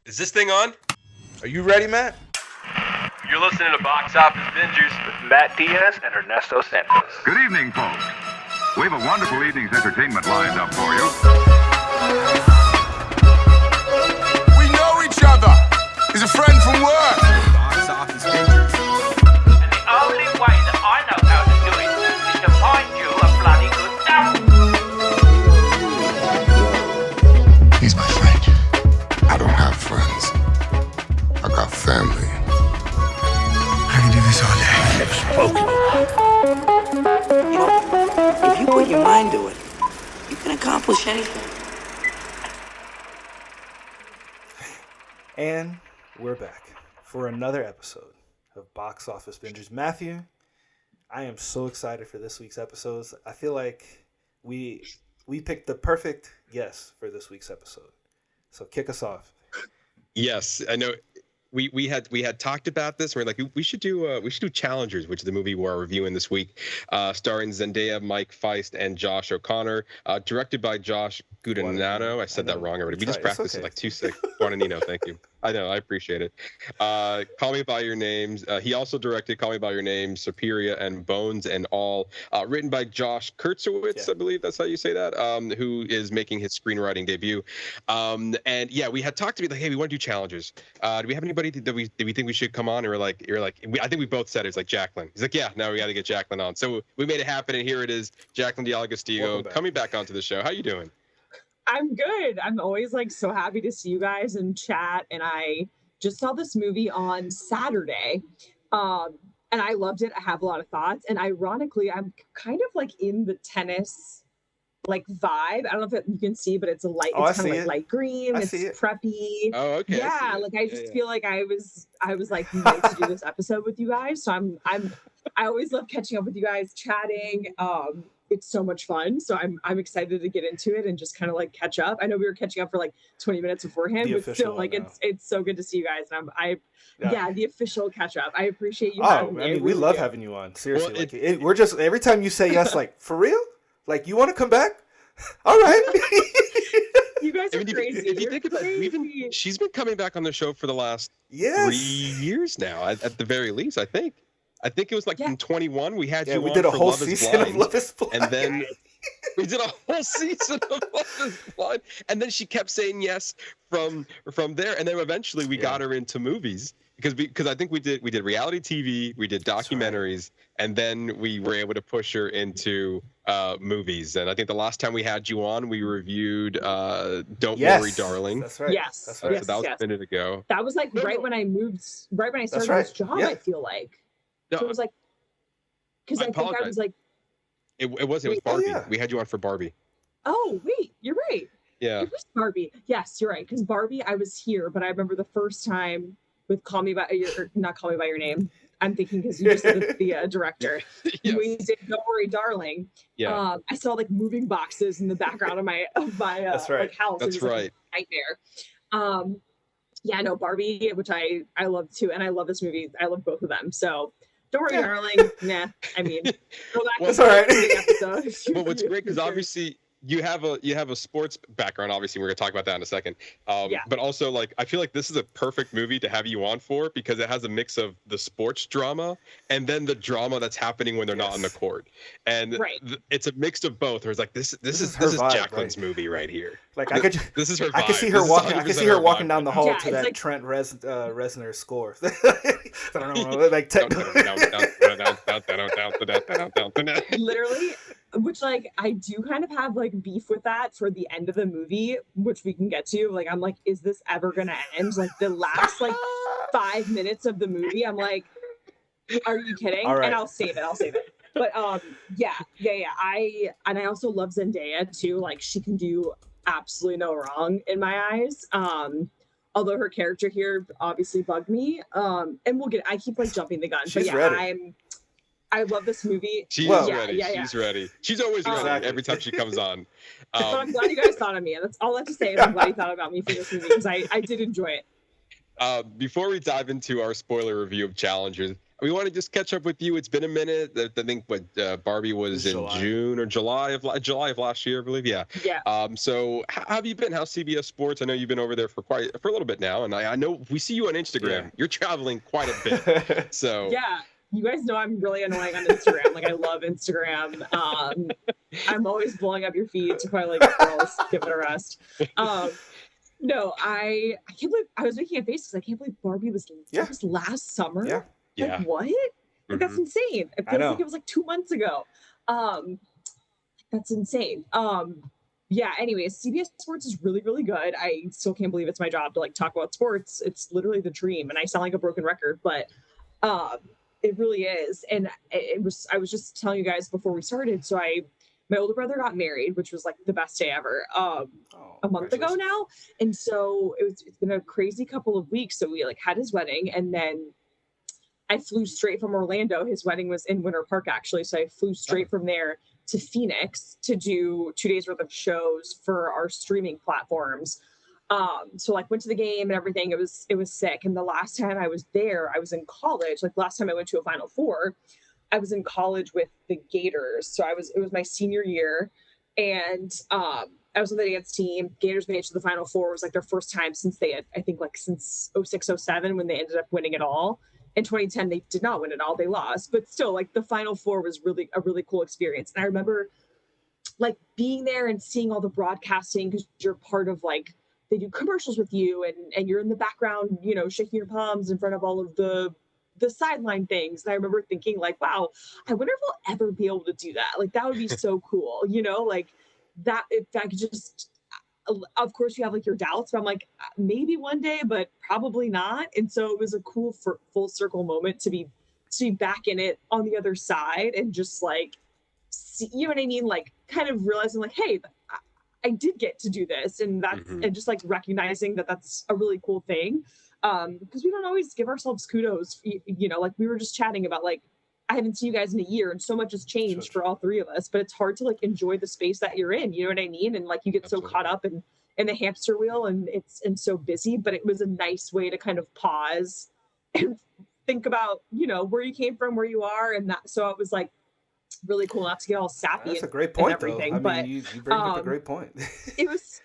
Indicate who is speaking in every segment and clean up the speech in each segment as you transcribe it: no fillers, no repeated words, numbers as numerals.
Speaker 1: Is this thing on?
Speaker 2: Are you ready, Matt?
Speaker 1: You're listening to Box Office Bingers
Speaker 3: with Matt Diaz and Ernesto Santos.
Speaker 4: Good evening, folks. We have a wonderful evening's entertainment lined up for you.
Speaker 2: We know each other. He's a friend from work.
Speaker 1: Box Office Bingers.
Speaker 5: And the only way that I know how to do it is to find you a bloody good devil.
Speaker 6: He's my friend. I don't have friends. I got family.
Speaker 2: I can do this all day.
Speaker 7: You know, if you put your mind to it, you can accomplish anything.
Speaker 8: And we're back for another episode of Box Office Bingers. Matthew, I am so excited for this week's episodes. I feel like we picked the perfect guest for this week's episode. So kick us off.
Speaker 1: Yes, I know. We had talked about this. We're like, we should do Challengers, which is the movie we're reviewing this week, starring Zendaya, Mike Faist, and Josh O'Connor, directed by Josh Guadagnino. I said that wrong already. We just practiced it like 2 6. Guadagnino, thank you. I know, I appreciate it. Call Me by Your Names. He also directed Call Me by Your Name, Superior, and Bones and All. Written by Josh Kurtzowitz, I believe that's how you say that. Who is making his screenwriting debut. And yeah, we had talked to me like, hey, we want to do Challengers. Do we have anybody that we think we should come on? And I think we both said it was like Jaclyn. He's like, yeah, no, we got to get Jaclyn on. So we made it happen, and here it is, Jaclyn DeAugustino coming back onto the show. How you doing?
Speaker 9: I'm good. I'm always like so happy to see you guys and chat. And I just saw this movie on Saturday. And I loved it. I have a lot of thoughts. And ironically, I'm kind of like in the tennis like vibe. I don't know if you can see, but it's a light, it's kind of like light green. It's preppy.
Speaker 1: Oh, okay.
Speaker 9: Yeah, like I just feel like I was like meant to do this episode with you guys. So I always love catching up with you guys, chatting. It's so much fun. So I'm excited to get into it and just kind of like catch up. I know we were catching up for like 20 minutes beforehand, but still like it's so good to see you guys. And the official catch up. I appreciate you having me.
Speaker 8: I mean, we love having you on. Seriously. Well, we're just, every time you say yes, like, for real? Like, you want to come back? All right.
Speaker 9: You guys are crazy.
Speaker 1: If you think about it, she's been coming back on the show for the last 3 years now, at the very least, I think. I think it was like in 21 we had you on. We did a whole season of Love is Blind. And then we did a whole season of Love is Blind. And then she kept saying yes from there. And then eventually we got her into movies because I think we did reality TV, we did documentaries, and then we were able to push her into movies. And I think the last time we had you on, we reviewed Don't Worry, Darling.
Speaker 8: That's right.
Speaker 9: Yes.
Speaker 8: That's right.
Speaker 9: Yes,
Speaker 1: so that was a minute ago.
Speaker 9: That was like right when I started this job, I feel like.
Speaker 1: No,
Speaker 9: so it was like, because I think I was like,
Speaker 1: it was Barbie. We had you on for Barbie.
Speaker 9: Oh wait, you're right.
Speaker 1: Yeah,
Speaker 9: it was Barbie. Yes, you're right. Because Barbie, I was here, but I remember the first time with Call Me by not Call Me by Your Name. I'm thinking because you just said the director. Yes. We did Don't Worry, Darling.
Speaker 1: Yeah.
Speaker 9: I saw like moving boxes in the background of my
Speaker 8: That's right.
Speaker 9: like house.
Speaker 1: That's right.
Speaker 9: Like, nightmare. Yeah, no, Barbie, which I love too, and I love this movie. I love both of them. So. Don't worry, darling. Nah, I mean, go back
Speaker 8: that's all right.
Speaker 1: But what's great because obviously you have a sports background. Obviously, we're gonna talk about that in a second. But also, like, I feel like this is a perfect movie to have you on for because it has a mix of the sports drama and then the drama that's happening when they're not on the court, and it's a mix of both. Where it's like this is Jaclyn's movie right here.
Speaker 8: Like
Speaker 1: this is her.
Speaker 8: I can see her walking. I can see her walking down the hall to that like, Trent Reznor score. I don't know, like
Speaker 9: literally, which like I do kind of have like beef with that for the end of the movie, which we can get to. Like I'm like, is this ever gonna end? Like the last like 5 minutes of the movie, I'm like, are you kidding?
Speaker 8: All right.
Speaker 9: And I'll save it. But yeah. I also love Zendaya too. Like she can do absolutely no wrong in my eyes. Although her character here obviously bugged me. And I keep like jumping the gun.
Speaker 8: She's
Speaker 9: but
Speaker 8: ready.
Speaker 9: I love this movie.
Speaker 1: She's ready. She's ready. She's always ready every time she comes on.
Speaker 9: So I'm glad you guys thought of me. That's all I have to say. I'm glad you thought about me for this movie because I did enjoy it.
Speaker 1: Before we dive into our spoiler review of Challengers, we want to just catch up with you. It's been a minute. I think Barbie was in
Speaker 8: July.
Speaker 1: June or July of last year, I believe. Yeah.
Speaker 9: Yeah.
Speaker 1: So how have you been? How's CBS Sports? I know you've been over there for a little bit now, and I know we see you on Instagram.
Speaker 8: Yeah.
Speaker 1: You're traveling quite a bit. So
Speaker 9: Yeah. You guys know I'm really annoying on Instagram. Like, I love Instagram. I'm always blowing up your feed, so probably like, girls, give it a rest. No, I can't believe I was making a face because I can't believe Barbie was last summer.
Speaker 8: Yeah.
Speaker 1: yeah.
Speaker 9: Like, what? Like, that's insane. It feels like it was like 2 months ago. That's insane. Yeah, anyways, CBS Sports is really, really good. I still can't believe it's my job to like talk about sports. It's literally the dream, and I sound like a broken record, but it really is. And I was just telling you guys before we started, so my older brother got married, which was like the best day ever, a month ago now. And so it's been a crazy couple of weeks. So we like had his wedding, and then I flew straight from Orlando. His wedding was in Winter Park, actually. So I flew straight from there to Phoenix to do 2 days worth of shows for our streaming platforms. So like went to the game and everything. It was sick. And the last time I was there, I was in college. Like last time I went to a Final Four, I was in college with the Gators. So it was my senior year, and I was on the dance team. Gators made it to the Final Four. It was like their first time since they had, I think like since 06, 07, when they ended up winning it all. In 2010, they did not win it all. They lost, but still like the Final Four was really a really cool experience. And I remember like being there and seeing all the broadcasting, because you're part of like, they do commercials with you, and you're in the background, you know, shaking your palms in front of all of the sideline things. And I remember thinking like, wow, I wonder if I'll ever be able to do that. Like, that would be so cool, you know, like that, if I could just, of course you have like your doubts, but I'm like, maybe one day, but probably not. And so it was a cool full circle moment to be back in it on the other side, and just like, see, you know what I mean? Like kind of realizing like, hey, I did get to do this, and that's, and just like recognizing that that's a really cool thing. Because we don't always give ourselves kudos, you know, like we were just chatting about like, I haven't seen you guys in a year and so much has changed for all three of us, but it's hard to like enjoy the space that you're in, you know what I mean? And like you get so caught up in the hamster wheel, and it's so busy, but it was a nice way to kind of pause and think about, you know, where you came from, where you are, and that. So it was like really cool, not to get all sappy.
Speaker 8: That's a great point,
Speaker 9: and everything,
Speaker 8: though. I mean, you bring up a great point.
Speaker 9: It was,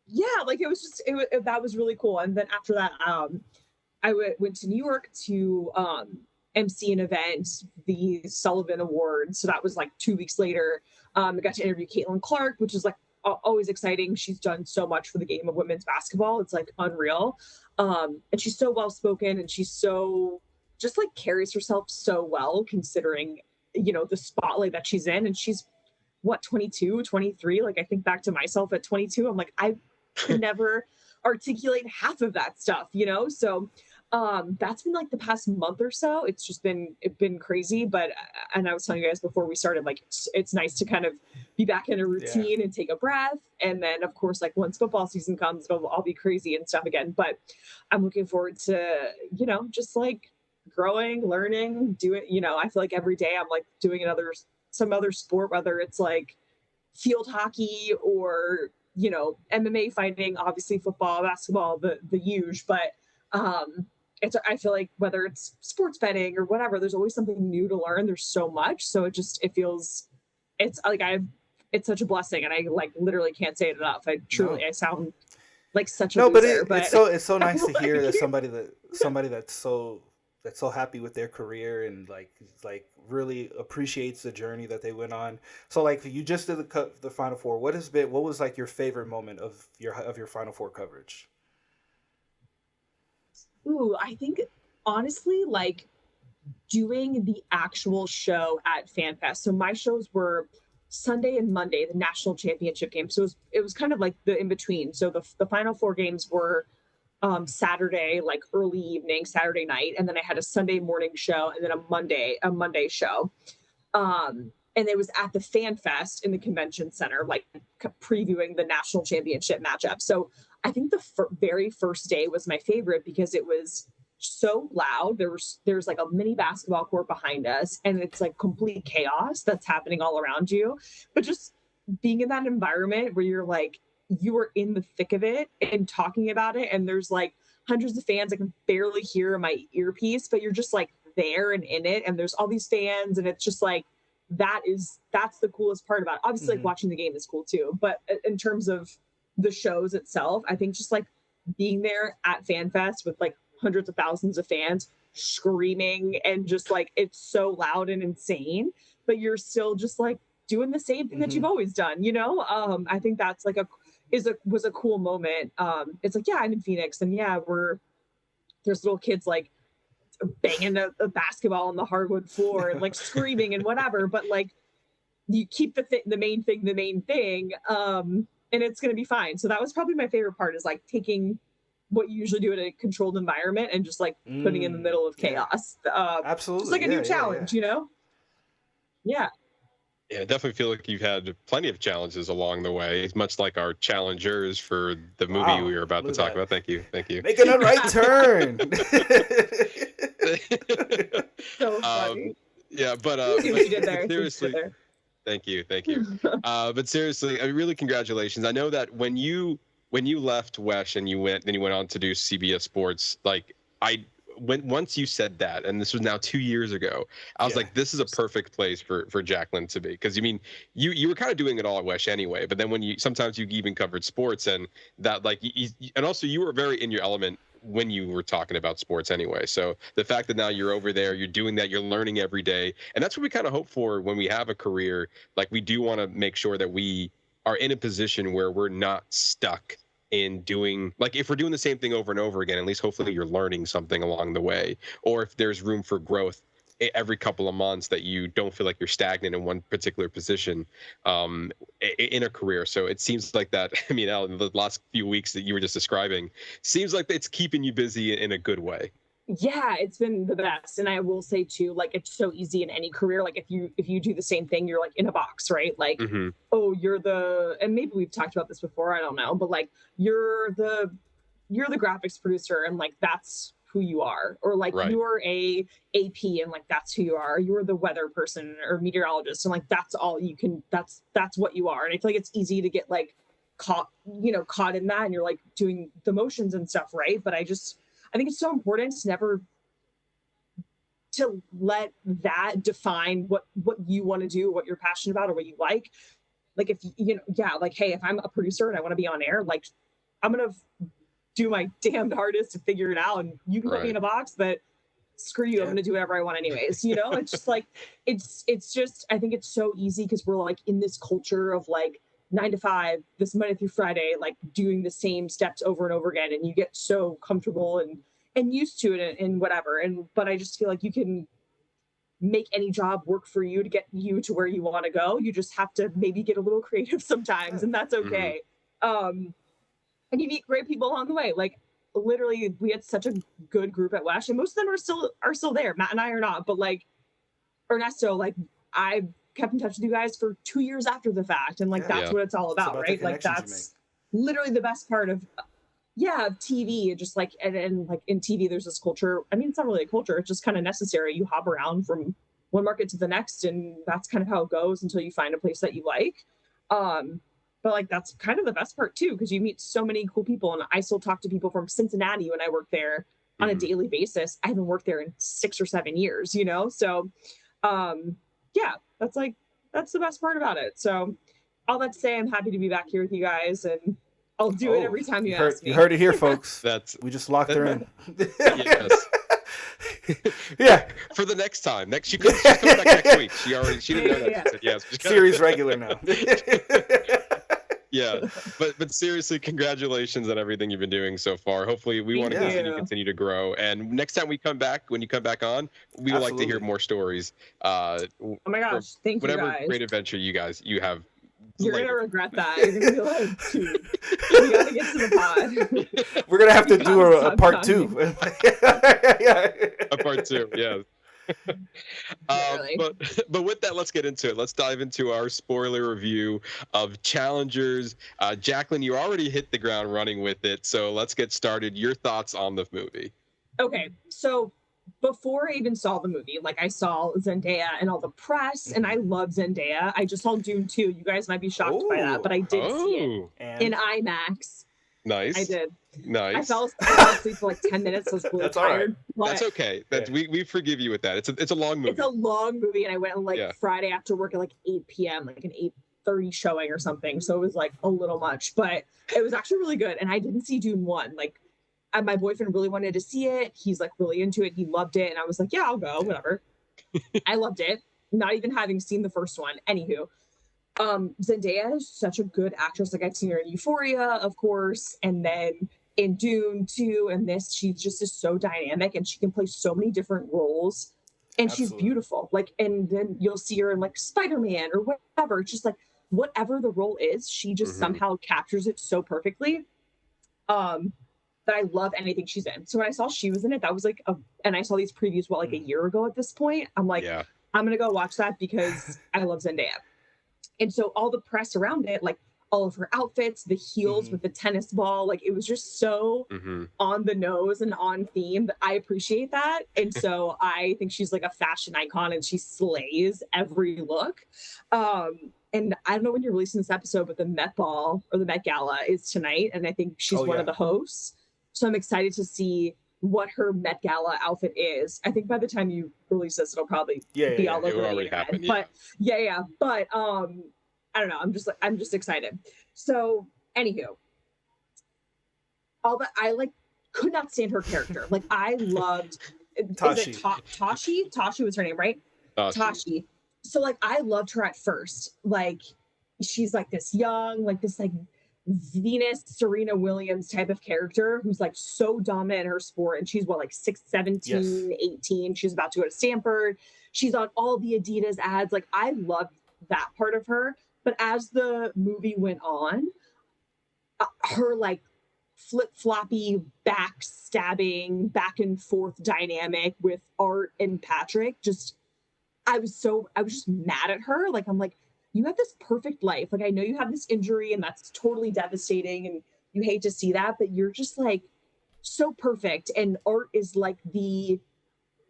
Speaker 9: yeah, like it was just, that was really cool. And then after that, I went to New York to MC an event, the Sullivan Awards. So that was like 2 weeks later. I got to interview Caitlin Clark, which is like always exciting. She's done so much for the game of women's basketball. It's like unreal. And she's so well-spoken, and she's so just like carries herself so well, considering, you know, the spotlight that she's in. And she's what, 22, 23? Like I think back to myself at 22. I'm like, I could never articulate half of that stuff, you know? So that's been like the past month or so. It's been crazy, but, and I was telling you guys before we started, like, it's nice to kind of be back in a routine and take a breath. And then of course, like once football season comes, it'll all be crazy and stuff again. But I'm looking forward to, you know, just like growing, learning, doing, you know, I feel like every day I'm like doing some other sport, whether it's like field hockey or, you know, MMA fighting, obviously football, basketball, the huge, but I feel like whether it's sports betting or whatever, there's always something new to learn. There's so much. So it feels, it's like it's such a blessing, and I like literally can't say it enough. I sound like such a loser, but
Speaker 8: it's so nice to hear that somebody that's so happy with their career and like really appreciates the journey that they went on. So like you just did the Final Four. What was like your favorite moment of your Final Four coverage?
Speaker 9: Ooh, I think honestly, like doing the actual show at FanFest. So my shows were Sunday and Monday, the national championship game. So it was kind of like the in between. So the Final Four games were Saturday, like early evening, Saturday night, and then I had a Sunday morning show, and then a Monday show. And it was at the FanFest in the convention center, like previewing the national championship matchup. So I think the very first day was my favorite because it was so loud. There's like a mini basketball court behind us, and it's like complete chaos that's happening all around you. But just being in that environment where you're like, you are in the thick of it and talking about it, and there's like hundreds of fans. I can barely hear my earpiece, but you're just like there and in it, and there's all these fans, and it's just like that's the coolest part about it. Obviously, like watching the game is cool too, but in terms of the shows itself, I think just like being there at FanFest with like hundreds of thousands of fans screaming, and just like it's so loud and insane, but you're still just like doing the same thing that you've always done, you know? I think that's like was a cool moment. It's like, yeah, I'm in Phoenix, and yeah, there's little kids like banging a basketball on the hardwood floor and like screaming and whatever, but like you keep the main thing, and it's gonna be fine. So that was probably my favorite part, is like taking what you usually do in a controlled environment and just like putting it in the middle of chaos.
Speaker 8: Absolutely.
Speaker 9: It's like a new challenge, you know? Yeah.
Speaker 1: Yeah, I definitely feel like you've had plenty of challenges along the way. It's much like our challengers for the movie we were about to talk about. Thank you.
Speaker 8: Making a right turn.
Speaker 9: So funny.
Speaker 1: Yeah, but
Speaker 9: you did there.
Speaker 1: Seriously, thank you. But seriously, really, congratulations. I know that when you left Wesh and you went on to do CBS Sports, like once you said that, and this was now 2 years ago, I was like, this is a perfect place for Jaclyn to be, because you were kind of doing it all at Wesh anyway, but then sometimes you even covered sports, and that like and also you were very in your element when you were talking about sports anyway. So the fact that now you're over there, you're doing that, you're learning every day, and that's what we kind of hope for when we have a career. Like, we do want to make sure that we are in a position where we're not stuck in doing, like, if we're doing the same thing over and over again, at least hopefully you're learning something along the way, or if there's room for growth every couple of months, that you don't feel like you're stagnant in one particular position in a career. So it seems like that, I mean, Al, the last few weeks that you were just describing, seems like it's keeping you busy in a good way.
Speaker 9: Yeah, it's been the best. And I will say too, like, it's so easy in any career. Like, if you do the same thing, you're like in a box, right? Like, oh, and maybe we've talked about this before, I don't know, but like you're the graphics producer, and like that's who you are. Or like you're a AP, and like that's who you are. You're the weather person or meteorologist, and like that's all you can, that's what you are. And I feel like it's easy to get like caught in that, and you're like doing the motions and stuff, right? But I think it's so important to let that define what you want to do, what you're passionate about, or what you like. Like, if like, hey, if I'm a producer and I want to be on air, like, I'm gonna do my damned hardest to figure it out, and you can put me in a box, but screw you, I'm gonna do whatever I want anyways. It's just like it's just, I think it's so easy because we're like in this culture of like 9 to 5, this Monday through Friday, like doing the same steps over and over again, and you get so comfortable and used to it and whatever. But I just feel like you can make any job work for you to get you to where you want to go. You just have to maybe get a little creative sometimes, and that's okay. And you meet great people along the way. Like, literally, we had such a good group at Wesh, and most of them are still there. Matt and I are not, but like Ernesto, like, I kept in touch with you guys for 2 years after the fact, and like that's what it's all about, right? Like, that's literally the best part of TV. Just like, and like in TV, there's this culture. I mean, it's not really a culture, it's just kind of necessary. You hop around from one market to the next, and that's kind of how it goes until you find a place that you like. But like, that's kind of the best part too, because you meet so many cool people. And I still talk to people from Cincinnati when I work there on a daily basis. I haven't worked there in 6 or 7 years, so that's the best part about it. So all that to say, I'm happy to be back here with you guys, and I'll do it every time you ask me.
Speaker 8: You heard it here, folks. We just locked her in.
Speaker 1: Yes.
Speaker 8: Yeah.
Speaker 1: For the next time. She's coming back next week. She didn't know that.
Speaker 9: Yeah.
Speaker 1: She said yes.
Speaker 8: Series regular now.
Speaker 1: Yeah, but seriously, congratulations on everything you've been doing so far. Hopefully, we want to continue to grow. And next time when you come back on, we would like to hear more stories.
Speaker 9: Oh my gosh, thank you guys.
Speaker 1: Whatever great adventure you have.
Speaker 9: You're going to regret that. You're going to be like, dude, we got to get to the pod.
Speaker 8: We're going to have to do a part 2.
Speaker 1: A part 2, yeah. But with that, let's get into it. Let's dive into our spoiler review of Challengers. Jaclyn, you already hit the ground running with it, so let's get started. Your thoughts on the movie?
Speaker 9: Okay, so before I even saw the movie, like I saw Zendaya and all the press, and I love Zendaya. I just saw Dune 2. You guys might be shocked by that, but I did see it in IMAX.
Speaker 1: Nice.
Speaker 9: I did.
Speaker 1: Nice.
Speaker 9: I fell asleep for like 10 minutes. I was really tired.
Speaker 1: Right. That's okay. We forgive you with that. It's a long movie.
Speaker 9: It's a long movie, and I went like Friday after work at like 8 p.m., like an 8:30 showing or something. So it was like a little much, but it was actually really good. And I didn't see Dune 1. Like, my boyfriend really wanted to see it. He's like really into it. He loved it. And I was like, yeah, I'll go, whatever. I loved it. Not even having seen the first one. Anywho, Zendaya is such a good actress. Like, I've seen her in Euphoria, of course. And then in Dune 2 and this, she just is so dynamic and she can play so many different roles. And she's beautiful. Like, and then you'll see her in like Spider-Man or whatever. It's just like, whatever the role is, she just somehow captures it so perfectly. That I love anything she's in. So when I saw she was in it, that was like, and I saw these previews, like a year ago at this point. I'm like, I'm going to go watch that because I love Zendaya. And so all the press around it, like all of her outfits, the heels with the tennis ball, like it was just so on the nose and on theme that I appreciate that. And so I think she's like a fashion icon and she slays every look. And I don't know when you're releasing this episode, but the Met Ball or the Met Gala is tonight. And I think she's one of the hosts. So I'm excited to see what her Met Gala outfit is. I think by the time you release this, it'll probably be all over the internet. But But I don't know. I'm just excited. So anywho, all that I like could not stand her character. Like I loved
Speaker 8: Tashi.
Speaker 9: Is it Tashi? Tashi was her name, right? Tashi. So like I loved her at first. Like she's like this young, like this like Venus Serena Williams type of character who's like so dominant in her sport. And she's what, like 17, 18. She's about to go to Stanford. She's on all the Adidas ads. Like I loved that part of her. But as the movie went on, her like flip-floppy backstabbing back and forth dynamic with Art and Patrick, I was just mad at her. Like, I'm like, you have this perfect life. Like, I know you have this injury and that's totally devastating and you hate to see that, but you're just like so perfect. And Art is like the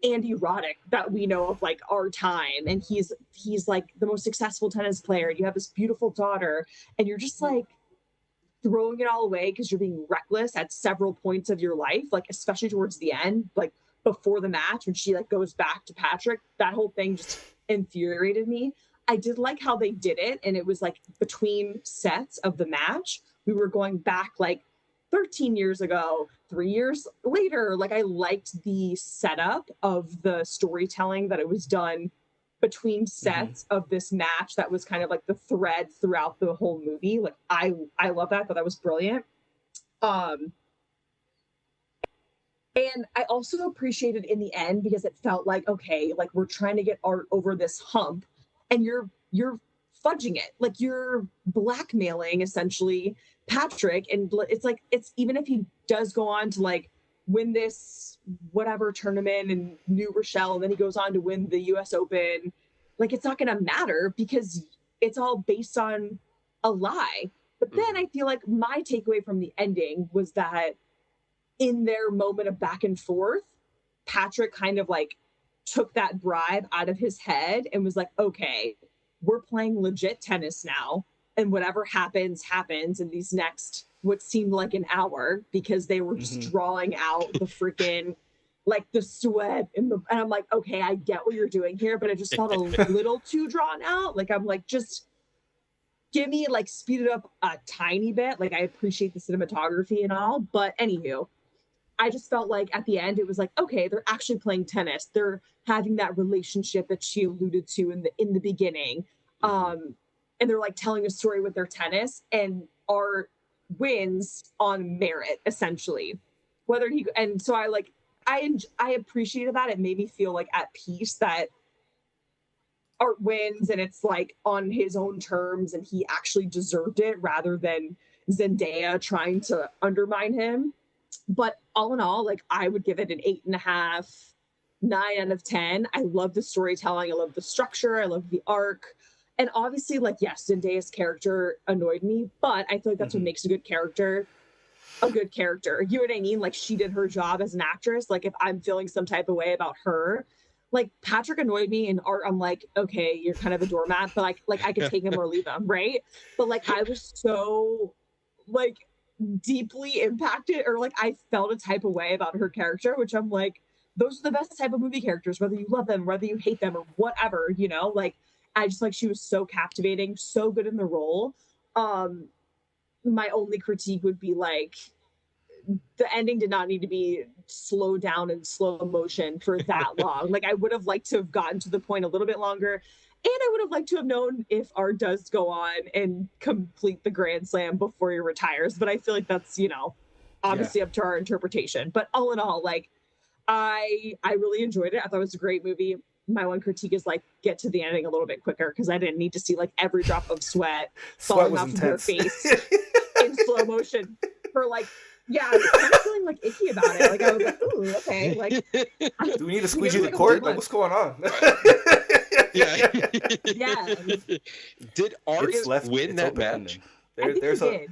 Speaker 9: Andy Roddick that we know of like our time. And he's like the most successful tennis player. You have this beautiful daughter and you're just like throwing it all away because you're being reckless at several points of your life, like especially towards the end, like before the match when she like goes back to Patrick. That whole thing just infuriated me. I did like how they did it. And it was like between sets of the match, we were going back like 13 years ago, 3 years later. Like I liked the setup of the storytelling that it was done between sets of this match. That was kind of like the thread throughout the whole movie. Like I love that, but that was brilliant. And I also appreciated in the end because it felt like, okay, like we're trying to get Art over this hump and you're fudging it. Like you're blackmailing essentially Patrick. And it's like, it's even if he does go on to like win this whatever tournament in New Rochelle, and then he goes on to win the US Open, like it's not going to matter because it's all based on a lie. But then I feel like my takeaway from the ending was that in their moment of back and forth, Patrick kind of like took that bribe out of his head and was like, okay, we're playing legit tennis now. And whatever happens in these next, what seemed like an hour, because they were just drawing out the freaking, like the sweat and I'm like, okay, I get what you're doing here, but it just felt a little too drawn out. Like, I'm like, just give me like speed it up a tiny bit. Like I appreciate the cinematography and all, but anywho, I just felt like at the end, it was like, okay, they're actually playing tennis. They're having that relationship that she alluded to in the beginning. And they're like telling a story with their tennis, and Art wins on merit, essentially. And so I appreciated that. It made me feel like at peace that Art wins and it's like on his own terms and he actually deserved it rather than Zendaya trying to undermine him. But all in all, like I would give it an 8.5, 9 out of 10. I love the storytelling. I love the structure. I love the arc. And obviously, like, yes, Zendaya's character annoyed me, but I feel like that's what makes a good character. a good character. You know what I mean? Like, she did her job as an actress. Like, if I'm feeling some type of way about her, like, Patrick annoyed me. In Art, I'm like, okay, you're kind of a doormat, but like I could take him or leave him, right? But like, I was so like deeply impacted, or like I felt a type of way about her character, which I'm like, those are the best type of movie characters, whether you love them, whether you hate them, or whatever, you know? Like, I just, like, she was so captivating, so good in the role. My only critique would be, like, the ending did not need to be slowed down in slow motion for that long. Like, I would have liked to have gotten to the point a little bit longer. And I would have liked to have known if Art does go on and complete the Grand Slam before he retires. But I feel like that's, you know, obviously up to our interpretation. But all in all, like, I really enjoyed it. I thought it was a great movie. My one critique is, like, get to the ending a little bit quicker, because I didn't need to see, like, every drop of sweat falling off of her face in slow motion for, like, yeah, I was kind of feeling, like, icky about it. Like, I was like, ooh, okay. Like,
Speaker 8: do we need to squeeze you to court? Like, what's going on?
Speaker 1: Yeah.
Speaker 9: Yeah.
Speaker 1: Did Art win that match?
Speaker 8: There's a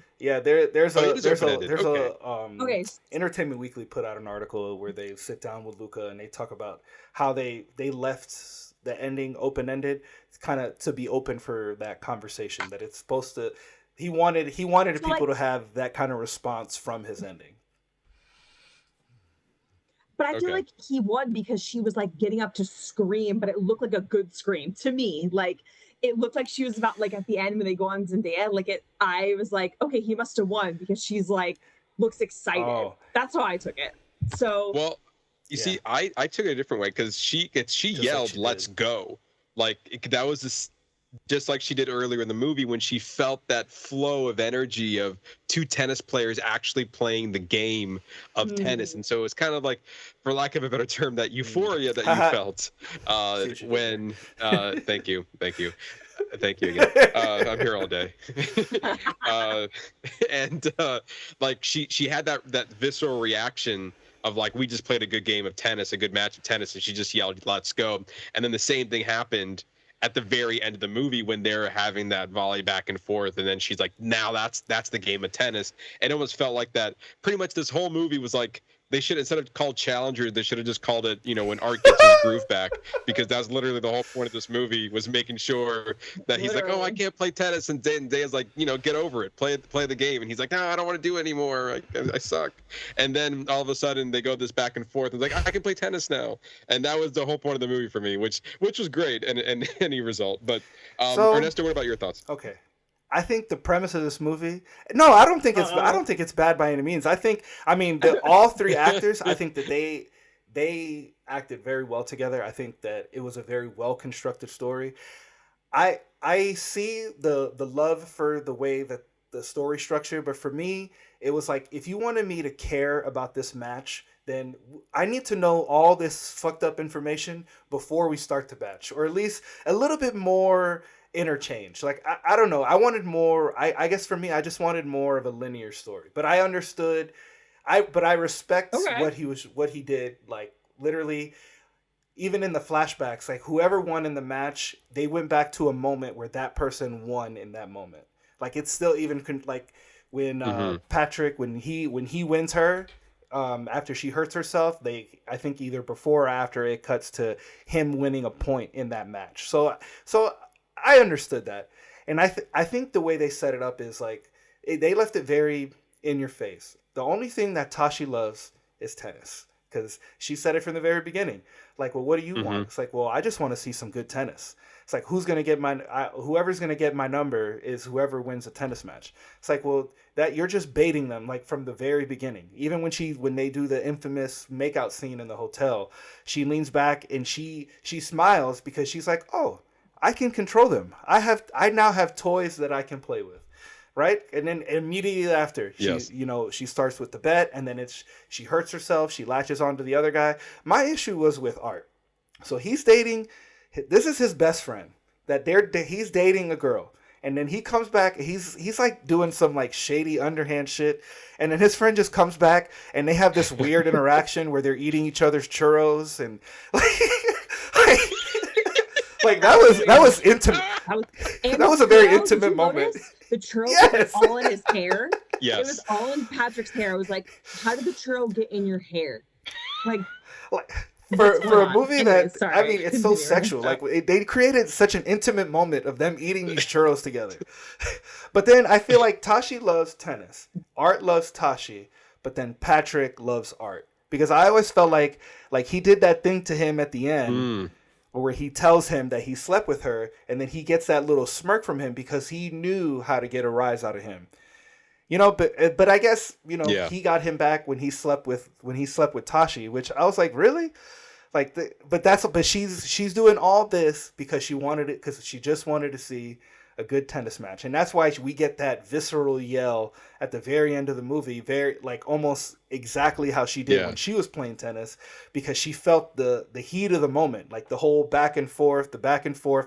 Speaker 8: Entertainment Weekly put out an article where they sit down with Luca and they talk about how they left the ending open ended, kind of to be open for that conversation, that it's supposed to. He wanted people to have that kind of response from his ending.
Speaker 9: But I feel like he won because she was, like, getting up to scream, but it looked like a good scream to me. Like, it looked like she was about, like, at the end when they go on Zendaya, like, I was like, okay, he must have won, because she's, like, looks excited. Oh. That's how I took it. So.
Speaker 1: Well, you see, I took it a different way, because she yelled, "Let's go!" Like, that was this. Just like she did earlier in the movie, when she felt that flow of energy of two tennis players actually playing the game of tennis. And so it was kind of like, for lack of a better term, that euphoria that you felt when thank you again. I'm here all day. Like she had that visceral reaction of, like, we just played a good game of tennis, a good match of tennis, and she just yelled, "Let's go!" And then the same thing happened at the very end of the movie when they're having that volley back and forth, and then she's like, now that's the game of tennis. And it almost felt like that. Pretty much this whole movie was like, they should, instead of called Challenger, they should have just called it, you know, when Art gets his groove back, because that's literally the whole point of this movie, was making sure that he's like, oh, I can't play tennis, and Daya's like, you know, get over it, play the game, and he's like, no, I don't want to do it anymore, I suck. And then all of a sudden they go this back and forth, and like, I can play tennis now, and that was the whole point of the movie for me, which was great, and any result. But Ernesto, what about your thoughts?
Speaker 8: Okay. I think the premise of this movie. No, I don't think it's bad by any means. All three actors. I think that they acted very well together. I think that it was a very well constructed story. I see the love for the way that the story structure, but for me, it was like, if you wanted me to care about this match, then I need to know all this fucked up information before we start the match, or at least a little bit more interchange. Like, I don't know. I wanted more. I guess for me, I just wanted more of a linear story. But I understood. But I respect what he did. Like, literally, even in the flashbacks, like, whoever won in the match, they went back to a moment where that person won in that moment. Like, it's still even like when Patrick, when he wins her. After she hurts herself, I think either before or after, it cuts to him winning a point in that match. So I understood that, and I think the way they set it up is like, they left it very in your face. The only thing that Tashi loves is tennis, because she said it from the very beginning. Like, well, what do you want? It's like, well, I just want to see some good tennis. It's like, whoever's gonna get my number is whoever wins a tennis match. It's like, well, that you're just baiting them, like, from the very beginning. Even when they do the infamous makeout scene in the hotel, she leans back and she smiles, because she's like, oh, I can control them. I now have toys that I can play with, right? And then immediately after, she starts with the bet, and then she hurts herself. She latches onto the other guy. My issue was with Art. So he's dating. This is his best friend. He's dating a girl, and then he comes back. He's like doing some, like, shady underhand shit, and then his friend just comes back, and they have this weird interaction where they're eating each other's churros, and like that was intimate. That was a very intimate moment.
Speaker 9: The churros all in his hair.
Speaker 1: Yes.
Speaker 9: It was all in Patrick's hair. I was like, how did the churro get in your hair? Like
Speaker 8: for a movie
Speaker 9: Anyways,
Speaker 8: that
Speaker 9: sorry,
Speaker 8: I mean, it's so
Speaker 9: continue.
Speaker 8: sexual. Like they created such an intimate moment of them eating these churros together. But then I feel like Tashi loves tennis, Art loves Tashi, but then Patrick loves Art, because I always felt like he did that thing to him at the end. Where he tells him that he slept with her, and then he gets that little smirk from him because he knew how to get a rise out of him. You know, but I guess, you know, he got him back when he slept with Tashi, which I was like, really? Like, but she's doing all this because she wanted it, because she just wanted to see a good tennis match, and that's why we get that visceral yell at the very end of the movie, very like almost exactly how she did when she was playing tennis, because she felt the heat of the moment, like the whole back and forth,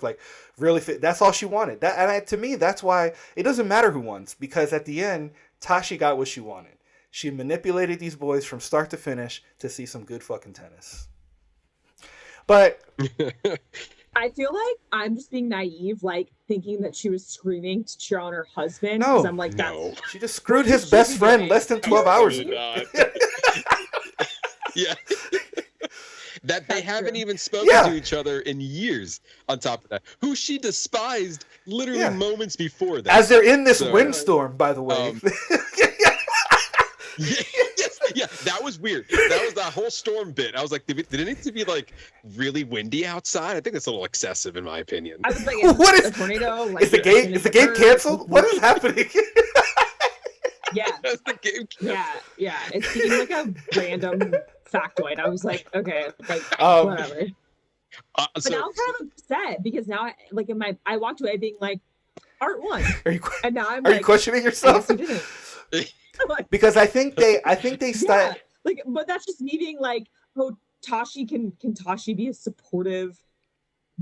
Speaker 8: like really fit. That's all she wanted. To me, that's why it doesn't matter who won, because at the end, Tashi got what she wanted. She manipulated these boys from start to finish to see some good fucking tennis. But
Speaker 9: I feel like I'm just being naive, like thinking that she was screaming to cheer on her husband.
Speaker 8: No,
Speaker 9: I'm like,
Speaker 8: she just screwed his best friend less than 12 hours ago.
Speaker 1: Yeah. That they haven't even spoken to each other in years, on top of that. Who she despised literally moments before that.
Speaker 8: As they're in this windstorm, by the way.
Speaker 1: Yeah, that was weird. That was that whole storm bit. I was like, did it need to be like really windy outside? I think that's a little excessive in my opinion.
Speaker 9: I was like,
Speaker 8: what is
Speaker 9: a tornado? Like,
Speaker 8: is the game canceled? What is happening?
Speaker 9: Yeah.
Speaker 1: That's the game.
Speaker 9: Yeah. It seemed like a random factoid. I was like, okay, like whatever. But now I'm kind of upset because now I walked away being like, Art won. And now I'm
Speaker 8: you questioning yourself?
Speaker 9: I guess you didn't.
Speaker 8: Because I think they start
Speaker 9: but that's just me being like, oh, Tashi can Tashi be a supportive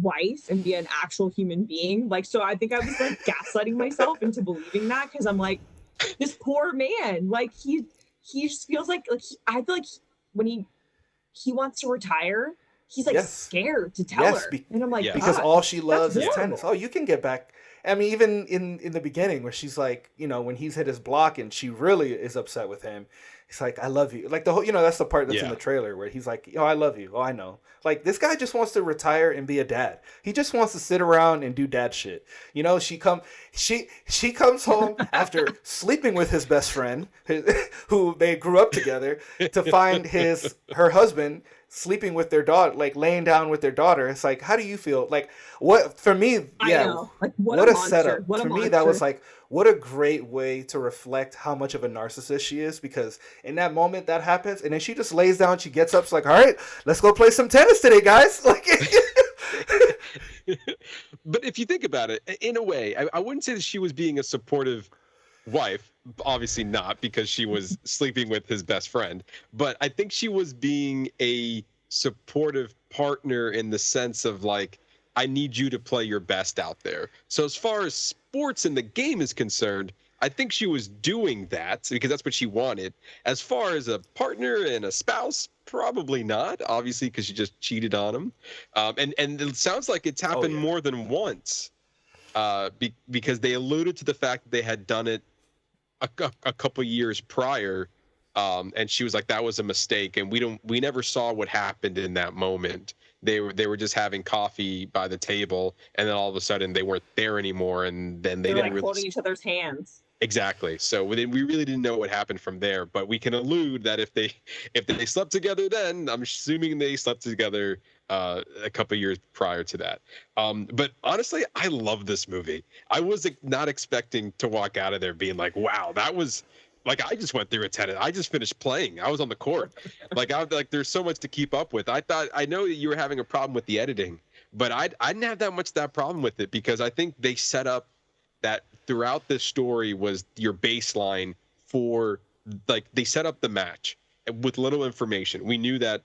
Speaker 9: wife and be an actual human being? Like, so I think I was like gaslighting myself into believing that, because I'm like, this poor man, like he just feels like I feel like when he wants to retire, he's like scared to tell her, and I'm like,
Speaker 8: because all she loves is tennis. Oh, you can get back. I mean, even in the beginning where she's like, you know, when he's hit his block and she really is upset with him, he's like, I love you. Like the whole, you know, that's the part that's in the trailer where he's like, oh, I love you. Oh, I know. Like this guy just wants to retire and be a dad. He just wants to sit around and do dad shit. You know, she comes home after sleeping with his best friend, who they grew up together, to find her husband sleeping with their daughter, like laying down with their daughter. It's like, how do you feel? Like, what for me? Yeah,
Speaker 9: I know. Like, what a
Speaker 8: setup. For me, that was like, what a great way to reflect how much of a narcissist she is, because in that moment that happens, and then she just lays down, she gets up, she's like, all right, let's go play some tennis today, guys. Like,
Speaker 1: but if you think about it, in a way, I wouldn't say that she was being a supportive wife. Obviously not, because she was sleeping with his best friend. But I think she was being a supportive partner in the sense of like, I need you to play your best out there. So as far as sports in the game is concerned, I think she was doing that because that's what she wanted. As far as a partner and a spouse, probably not, obviously, because she just cheated on him. And it sounds like it's happened more than once, because they alluded to the fact that they had done it a couple years prior, and she was like, that was a mistake, and we never saw what happened in that moment. They were just having coffee by the table, and then all of a sudden they weren't there anymore, and then they didn't
Speaker 9: like
Speaker 1: really
Speaker 9: holding each other's hands.
Speaker 1: Exactly. So we really didn't know what happened from there, but we can allude that if they slept together, then I'm assuming they slept together a couple years prior to that. But honestly, I love this movie. I was not expecting to walk out of there being like, wow, that was like, I just went through a tennis. I just finished playing. I was on the court. There's so much to keep up with. I know that you were having a problem with the editing, but I didn't have that problem with it, because I think they set up that throughout this story was your baseline for, like, they set up the match with little information. We knew that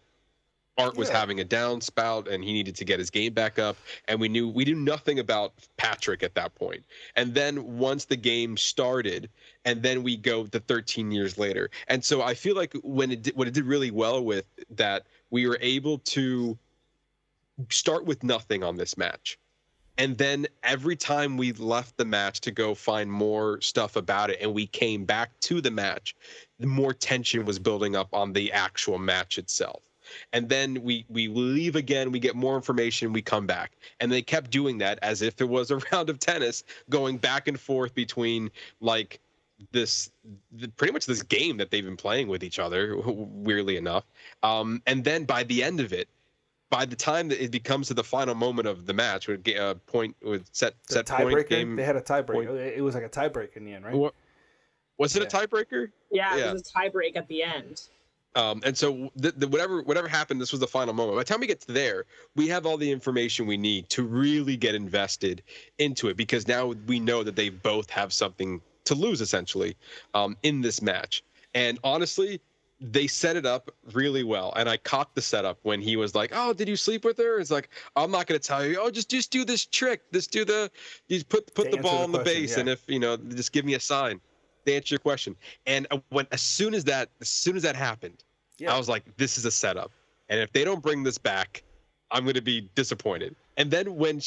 Speaker 1: Art was having a down spout and he needed to get his game back up, and we knew nothing about Patrick at that point. And then once the game started, and then we go to 13 years later. And so I feel like what it did really well with that, we were able to start with nothing on this match. And then every time we left the match to go find more stuff about it and we came back to the match, the more tension was building up on the actual match itself. And then we leave again, we get more information, we come back. And they kept doing that as if it was a round of tennis, going back and forth between like pretty much this game that they've been playing with each other, weirdly enough. And then by the end of it, by the time that it becomes to the final moment of the match, with point with set point game,
Speaker 8: they had a tiebreaker. It was like a tiebreak in the end, right?
Speaker 1: Was it a tiebreaker?
Speaker 9: Yeah, it was a tiebreak at the end.
Speaker 1: And so whatever happened, this was the final moment. By the time we get to there, we have all the information we need to really get invested into it, because now we know that they both have something to lose, essentially, in this match. And honestly, they set it up really well. And I caught the setup when he was like, "Oh, did you sleep with her?" It's like, "I'm not going to tell you. Oh, just do this trick. Just put the ball on the base, and if just give me a sign." To answer your question. And as soon as that happened, I was like, this is a setup. And if they don't bring this back, I'm going to be disappointed. And then when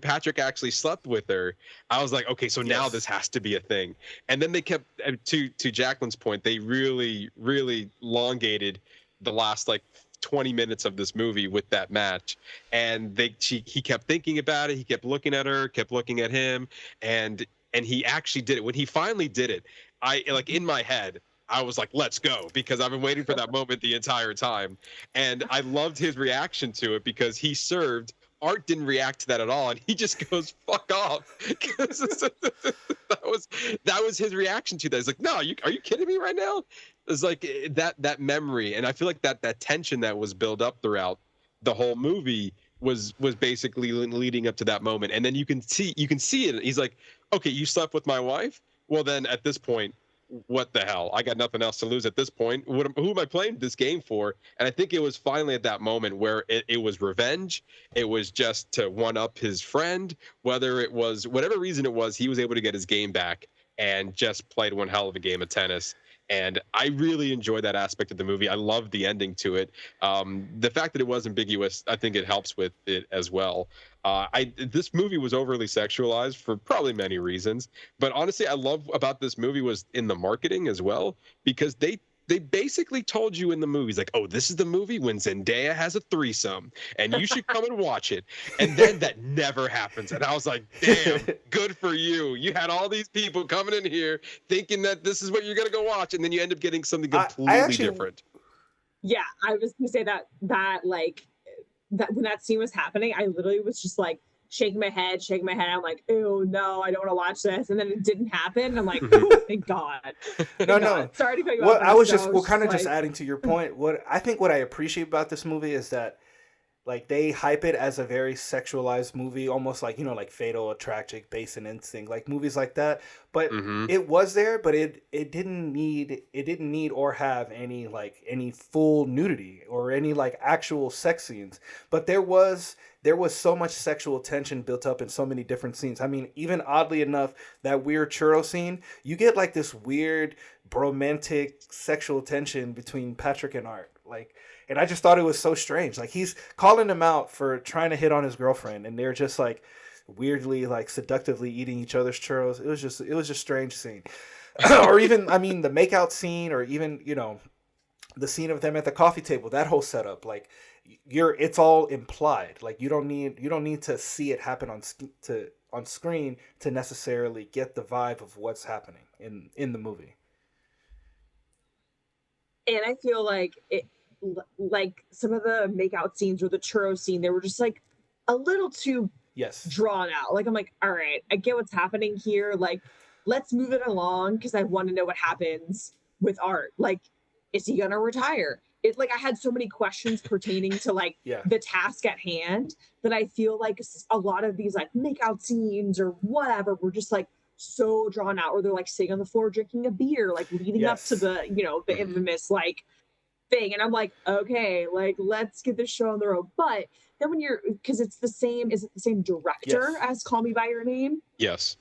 Speaker 1: Patrick actually slept with her, I was like, okay, so now this has to be a thing. And then they kept, to Jaclyn's point, they really, really elongated the last like 20 minutes of this movie with that match. And he kept thinking about it. He kept looking at her, kept looking at him. And he actually did it. When he finally did it, I like in my head, I was like, let's go, because I've been waiting for that moment the entire time. And I loved his reaction to it, because he served. Art didn't react to that at all, and he just goes, fuck off. that was his reaction to that. He's like, no, are you kidding me right now? It's like that memory. And I feel like that tension that was built up throughout the whole movie was basically leading up to that moment. And then you can see it. He's like, okay, you slept with my wife? Well, then at this point, what the hell? I got nothing else to lose at this point. Who am I playing this game for? And I think it was finally at that moment where it was revenge. It was just to one up his friend. Whether it was whatever reason it was, he was able to get his game back and just played one hell of a game of tennis. And I really enjoyed that aspect of the movie. I loved the ending to it. The fact that it was ambiguous, I think it helps with it as well. This movie was overly sexualized for probably many reasons. But honestly, I love about this movie was in the marketing as well, because they basically told you in the movies, like, oh, this is the movie when Zendaya has a threesome, and you should come and watch it. And then that never happens. And I was like, damn, good for you. You had all these people coming in here thinking that this is what you're going to go watch, and then you end up getting something completely different.
Speaker 9: Yeah, I was going to say that when that scene was happening, I literally was just like, shaking my head. I'm like, oh no, I don't want to watch this. And then it didn't happen. I'm like, oh, thank God.
Speaker 8: No.
Speaker 9: Sorry to cut you
Speaker 8: off. I was just,
Speaker 9: just
Speaker 8: adding to your point. What I appreciate about this movie is that, like, they hype it as a very sexualized movie, almost like, like Fatal, Attraction, Basic Instinct, like movies like that. But it was there, but it didn't need or have any full nudity or any like actual sex scenes. But there was so much sexual tension built up in so many different scenes. I mean, even oddly enough, that weird churro scene, you get like this weird bromantic sexual tension between Patrick and Art. And I just thought it was so strange. Like, he's calling him out for trying to hit on his girlfriend, and they're just like weirdly, like, seductively eating each other's churros. It was just strange scene. Or even, I mean, the makeout scene, or even, the scene of them at the coffee table, that whole setup, like, it's all implied. Like, you don't need to see it happen on screen to necessarily get the vibe of what's happening in the movie.
Speaker 9: And I feel like some of the makeout scenes or the churro scene, they were just like a little too drawn out. Like, I'm like, all right, I get what's happening here. Like, let's move it along, because I want to know what happens with Art. Like, is he gonna retire? It, like, I had so many questions pertaining to like the task at hand that I feel like a lot of these like makeout scenes or whatever were just like so drawn out, or they're like sitting on the floor drinking a beer, like leading up to the the infamous like thing. And I'm like, okay, like, let's get this show on the road. But then because is it the same director as Call Me By Your Name?
Speaker 1: Yes.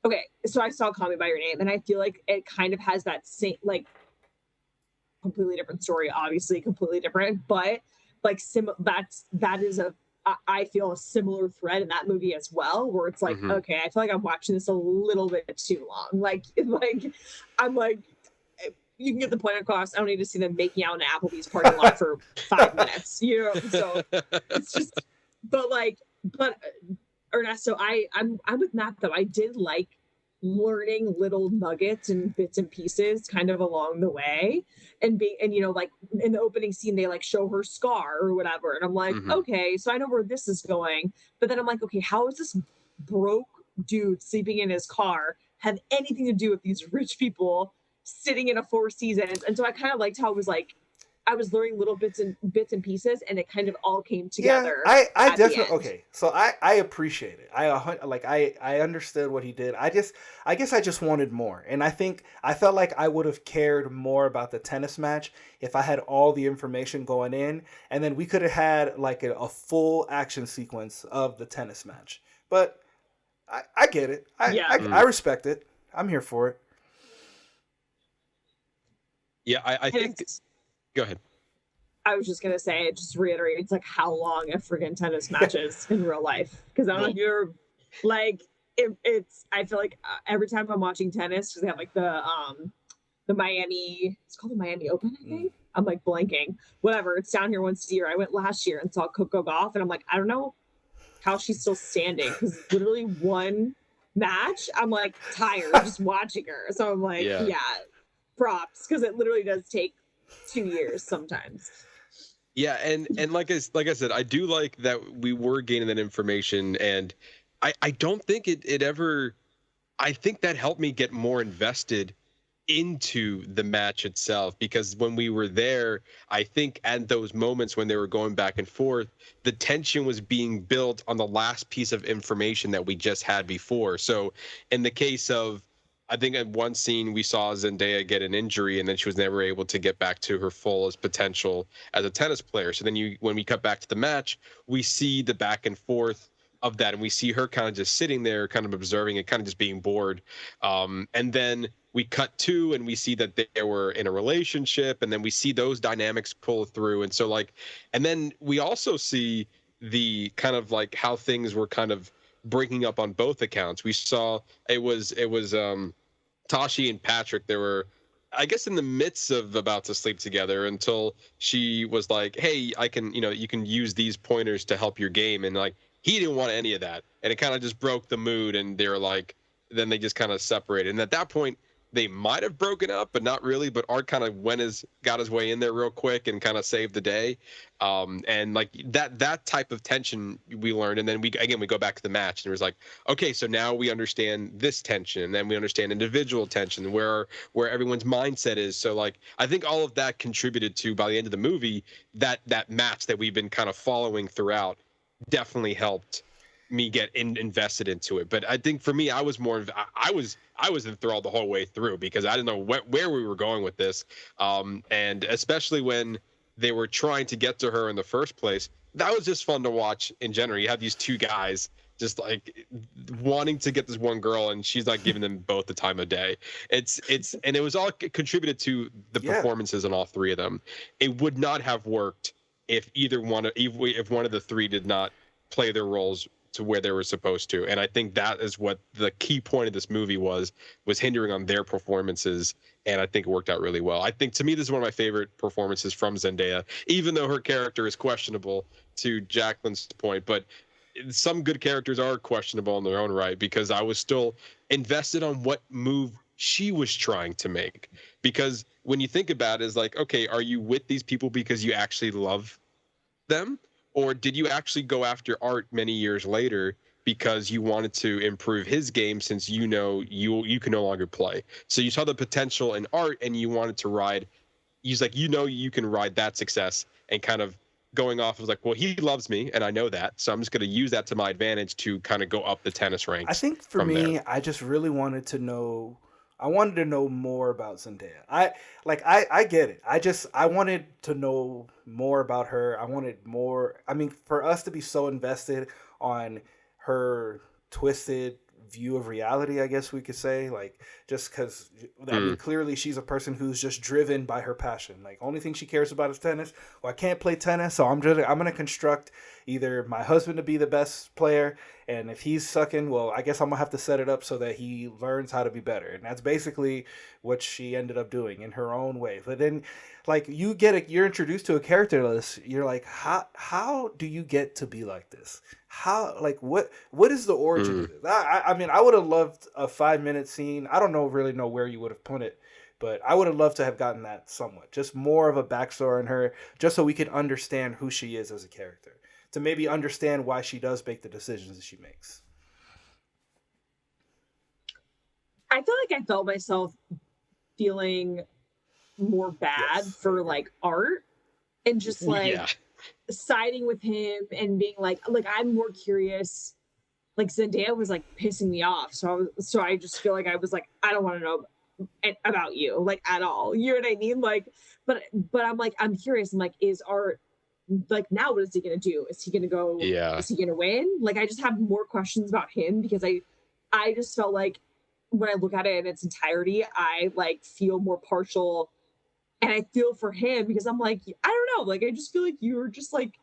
Speaker 9: Okay, so I saw Call Me By Your Name, and I feel like it kind of has that same, like, completely different story, obviously completely different, but like that is a I feel a similar thread in that movie as well, where it's like, okay, I feel like I'm watching this a little bit too long. Like I'm like, you can get the point across. I don't need to see them making out in an Applebee's parking lot for 5 minutes, you know? So it's just, but Ernesto, I'm with Matt though. I did like learning little nuggets and bits and pieces kind of along the way, and you know, like in the opening scene they like show her scar or whatever, and I'm like, okay, so I know where this is going, but then I'm like, okay, how is this broke dude sleeping in his car have anything to do with these rich people sitting in a Four Seasons? And so I kind of liked how it was like I was learning little bits and pieces, and it kind of all came together.
Speaker 8: Yeah, I definitely okay. So I appreciate it. I understood what he did. I guess I just wanted more, and I felt like I would have cared more about the tennis match if I had all the information going in, and then we could have had like a full action sequence of the tennis match. But I get it. I respect it. I'm here for it.
Speaker 1: Yeah, I think. Go ahead.
Speaker 9: I was just gonna say, it just reiterates like how long a friggin' tennis match is in real life. Because I don't know if you're like, it's. I feel like every time I'm watching tennis, because they have like the Miami. It's called the Miami Open, I think. I'm like blanking. Whatever. It's down here once a year. I went last year and saw Coco Gauff, and I'm like, I don't know how she's still standing, because literally one match, I'm like tired just watching her. So I'm like, yeah props, because it literally does take 2 years sometimes.
Speaker 1: Yeah, and like I said, I do like that we were gaining that information, and I don't think it ever. I think that helped me get more invested into the match itself, because when we were there, I think at those moments when they were going back and forth, the tension was being built on the last piece of information that we just had before. So in the case of, I think in one scene we saw Zendaya get an injury, and then she was never able to get back to her fullest potential as a tennis player. So then when we cut back to the match, we see the back and forth of that, and we see her kind of just sitting there, kind of observing it, kind of just being bored. And then we cut to, and we see that they were in a relationship, and then we see those dynamics pull through. And so and then we also see the kind of like how things were kind of breaking up on both accounts. We saw it was Tashi and Patrick, they were, I guess, in the midst of about to sleep together until she was like, hey, you can use these pointers to help your game. And like, he didn't want any of that. And it kind of just broke the mood. And they were like, then they just kind of separated. And at that point, they might have broken up, but not really. But Art kind of got his way in there real quick and kind of saved the day. And like that type of tension we learned. And then we go back to the match, and it was like, okay, so now we understand this tension, and then we understand individual tension, where everyone's mindset is. So like, I think all of that contributed to, by the end of the movie, that match that we've been kind of following throughout definitely helped me get invested into it. But I think for me, I was enthralled the whole way through, because I didn't know where we were going with this. And especially when they were trying to get to her in the first place, that was just fun to watch in general. You have these two guys just like wanting to get this one girl, and she's not giving them both the time of day. And it was all contributed to the performances in all three of them. It would not have worked if if one of the three did not play their roles to where they were supposed to. And I think that is what the key point of this movie was hindering on their performances. And I think it worked out really well. I think, to me, this is one of my favorite performances from Zendaya, even though her character is questionable, to Jaclyn's point. But some good characters are questionable in their own right, because I was still invested on what move she was trying to make. Because when you think about it, it's like, okay, are you with these people because you actually love them? Or did you actually go after Art many years later because you wanted to improve his game, since you can no longer play? So you saw the potential in Art, and you wanted to ride. He's like, you can ride that success, and kind of going off of like, well, he loves me, and I know that, so I'm just going to use that to my advantage to kind of go up the tennis ranks.
Speaker 8: I think for me,
Speaker 1: there.
Speaker 8: I just really wanted to know. I wanted to know more about Zendaya. I get it. I wanted to know more about her. I wanted more. I mean, for us to be so invested on her twisted view of reality, I guess we could say. Like, just because, I mean, clearly she's a person who's just driven by her passion. Like, only thing she cares about is tennis. Well, I can't play tennis, so I'm gonna construct either my husband to be the best player, and if he's sucking, well, I guess I'm gonna have to set it up so that he learns how to be better. And that's basically what she ended up doing in her own way. But then, like, you're introduced to a character list. You're like, how do you get to be like this? How, like, what is the origin of this? I mean, I would have loved a 5-minute scene. I don't really know where you would have put it, but I would have loved to have gotten that somewhat. Just more of a backstory on her, just so we could understand who she is as a character. To maybe understand why she does make the decisions that she makes.
Speaker 9: I feel like I felt myself feeling more bad for like Art, and just like siding with him and being like I'm more curious. Like, Zendaya was like pissing me off, so I just feel like I was like, I don't want to know about you, like, at all. You know what I mean? Like, but I'm like, I'm curious. I'm like, is Art, like, now what is he gonna do? Is he gonna go?
Speaker 1: Yeah.
Speaker 9: Is he gonna win? Like, I just have more questions about him, because I just felt like when I look at it in its entirety, I like feel more partial, and I feel for him, because I'm like, I don't know, like, I just feel like you were just like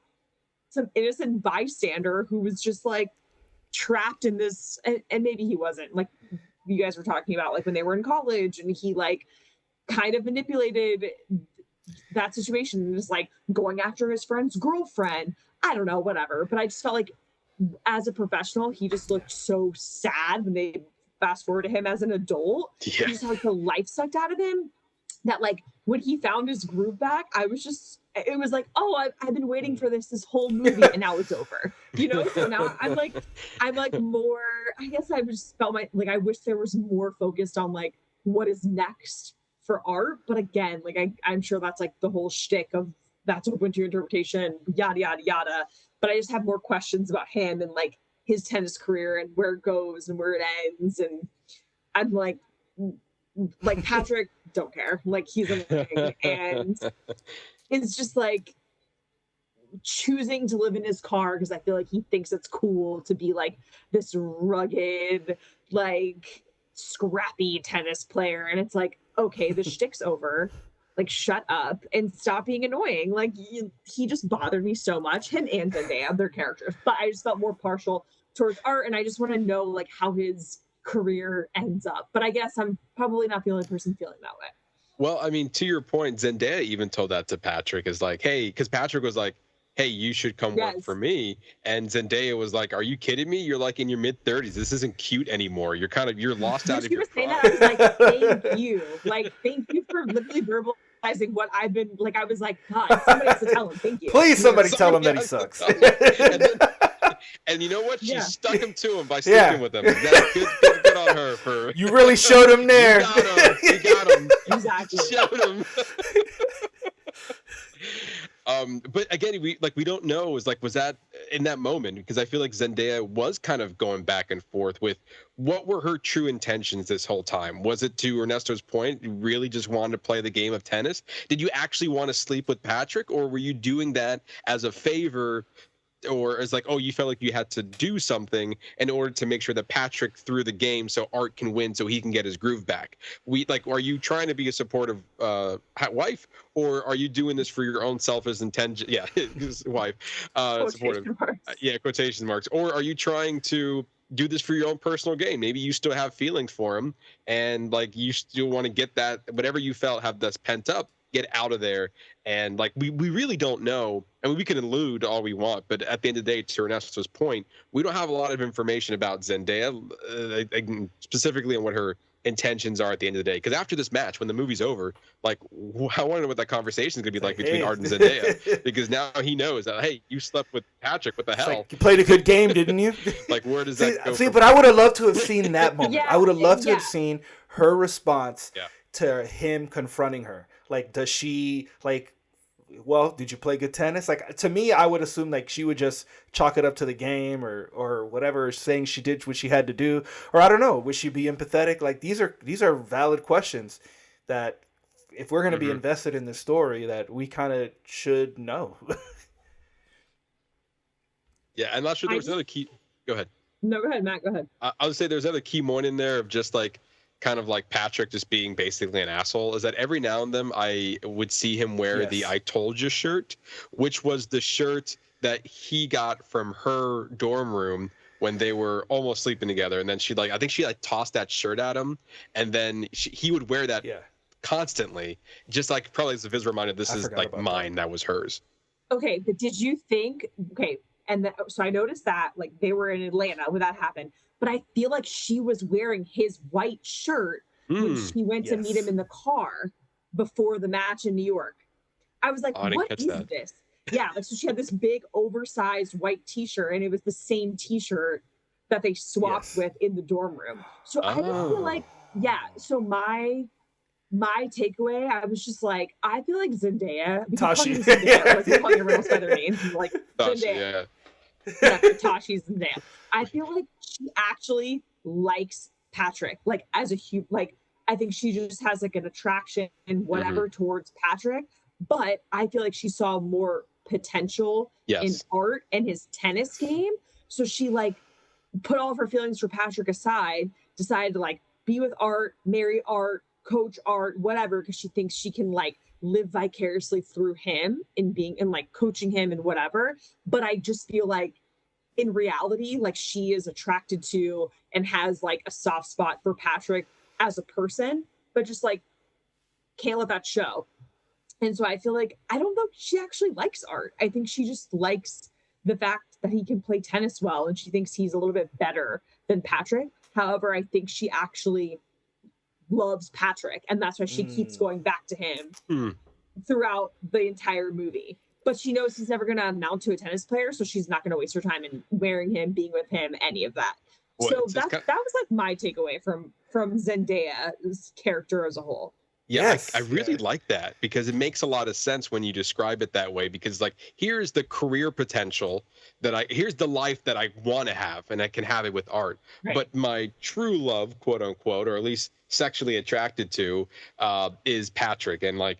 Speaker 9: some innocent bystander who was just like trapped in this, and maybe he wasn't, like you guys were talking about, like when they were in college, and he like kind of manipulated that situation and just like going after his friend's girlfriend. I don't know, whatever. But I just felt like as a professional, he just looked so sad when they fast forward to him as an adult.
Speaker 1: Yeah.
Speaker 9: Just like the life sucked out of him. That like when he found his groove back, it was like, oh, I've been waiting for this whole movie, and now it's over. You know? So now I'm like more, I guess I just felt like I wish there was more focused on like what is next for Art. But again, like I'm sure that's like the whole shtick of that's open to interpretation, yada yada yada. But I just have more questions about him and like his tennis career and where it goes and where it ends. And I'm like Patrick, don't care. Like, he's amazing. And it's just like choosing to live in his car because I feel like he thinks it's cool to be like this rugged, like scrappy tennis player. And it's like, okay, the shtick's over. Like, shut up and stop being annoying. Like, he just bothered me so much. Him and Zendaya, their characters. But I just felt more partial towards Art, and I just want to know like how his career ends up. But I guess I'm probably not the only person feeling that way.
Speaker 1: Well, I mean, to your point, Zendaya even told that to Patrick, is like, hey, because Patrick was like, hey, you should come work for me. And Zendaya was like, are you kidding me? You're like in your mid-30s. This isn't cute anymore. You're lost out of your prime.
Speaker 9: I was like, thank you. Like, thank you for literally verbalizing what I've been, like, I was like, God, somebody has to tell him, thank you.
Speaker 8: Please, somebody tell him that he sucks.
Speaker 1: And you know what? She stuck him to him by sticking with him. That's good on her. For
Speaker 8: you really showed him there.
Speaker 1: You got him.
Speaker 9: Exactly.
Speaker 1: Showed him. But again, we don't know. Was that in that moment? Because I feel like Zendaya was kind of going back and forth with what were her true intentions this whole time. Was it, to Ernesto's point, you really just wanted to play the game of tennis? Did you actually want to sleep with Patrick, or were you doing that as a favor? Or it's like, oh, you felt like you had to do something in order to make sure that Patrick threw the game so Art can win, so he can get his groove back. Are you trying to be a supportive wife, or are you doing this for your own selfish intention? Yeah, his wife, supportive. Yeah, quotation marks. Or are you trying to do this for your own personal gain? Maybe you still have feelings for him, and like you still want to get that whatever you felt have that's pent up, get out of there. And like we really don't know. I mean, we can allude all we want, but at the end of the day, to Ernesto's point, we don't have a lot of information about Zendaya, specifically on what her intentions are at the end of the day. Because after this match, when the movie's over, like, I want to know what that conversation is going to be like between Art and Zendaya. Because now he knows that, hey, you slept with Patrick. What the hell?
Speaker 8: Like, you played a good game, didn't you?
Speaker 1: Like, where does that go?
Speaker 8: See, but I would have loved to have seen that moment. I would have loved to have seen her response to him confronting her. Like, does she, like, well, did you play good tennis? Like, to me, I would assume like she would just chalk it up to the game or whatever, saying she did what she had to do. Or I don't know, would she be empathetic? Like, these are valid questions that if we're going to be invested in this story, that we kind of should know.
Speaker 1: Yeah, I'm not sure there was another key. Go ahead.
Speaker 9: No, go ahead, Matt. Go ahead.
Speaker 1: I would say there's another key point in there of just like kind of like Patrick just being basically an asshole. Is that every now and then I would see him wear the "I told you" shirt, which was the shirt that he got from her dorm room when they were almost sleeping together, and then I think she tossed that shirt at him, and then he would wear that constantly, just like probably as a visual reminder, this is like mine, that was hers.
Speaker 9: Okay, but did you think? Okay, and so I noticed that like they were in Atlanta when that happened, but I feel like she was wearing his white shirt when she went to meet him in the car before the match in New York. I was like, what is this? Yeah, like so she had this big oversized white t-shirt, and it was the same t-shirt that they swapped with in the dorm room. So I just feel like, so my takeaway, I was just like, I feel like Zendaya,
Speaker 8: Tashi.
Speaker 9: Like calling everyone else by their names, like Zendaya. Tashi's Zendaya. I feel like she actually likes Patrick, like as a human. Like I think she just has like an attraction and whatever towards Patrick. But I feel like she saw more potential in Art and his tennis game. So she like put all of her feelings for Patrick aside, decided to like be with Art, marry Art, coach Art, whatever, because she thinks she can like live vicariously through him in being and like coaching him and whatever. But I just feel like in reality, like she is attracted to and has like a soft spot for Patrick as a person, but just like can't let that show. And so I feel like, I don't know if she actually likes Art. I think she just likes the fact that he can play tennis well, and she thinks he's a little bit better than Patrick. However, I think she actually loves Patrick, and that's why she keeps going back to him throughout the entire movie. But she knows he's never going to amount to a tennis player, so she's not going to waste her time in wearing him, being with him, any of that. So that was like my takeaway from Zendaya's character as a whole.
Speaker 1: Yeah, I really like that, because it makes a lot of sense when you describe it that way, because like here's the career potential here's the life that I want to have, and I can have it with Art. Right. But my true love, quote unquote, or at least sexually attracted to, is Patrick. And like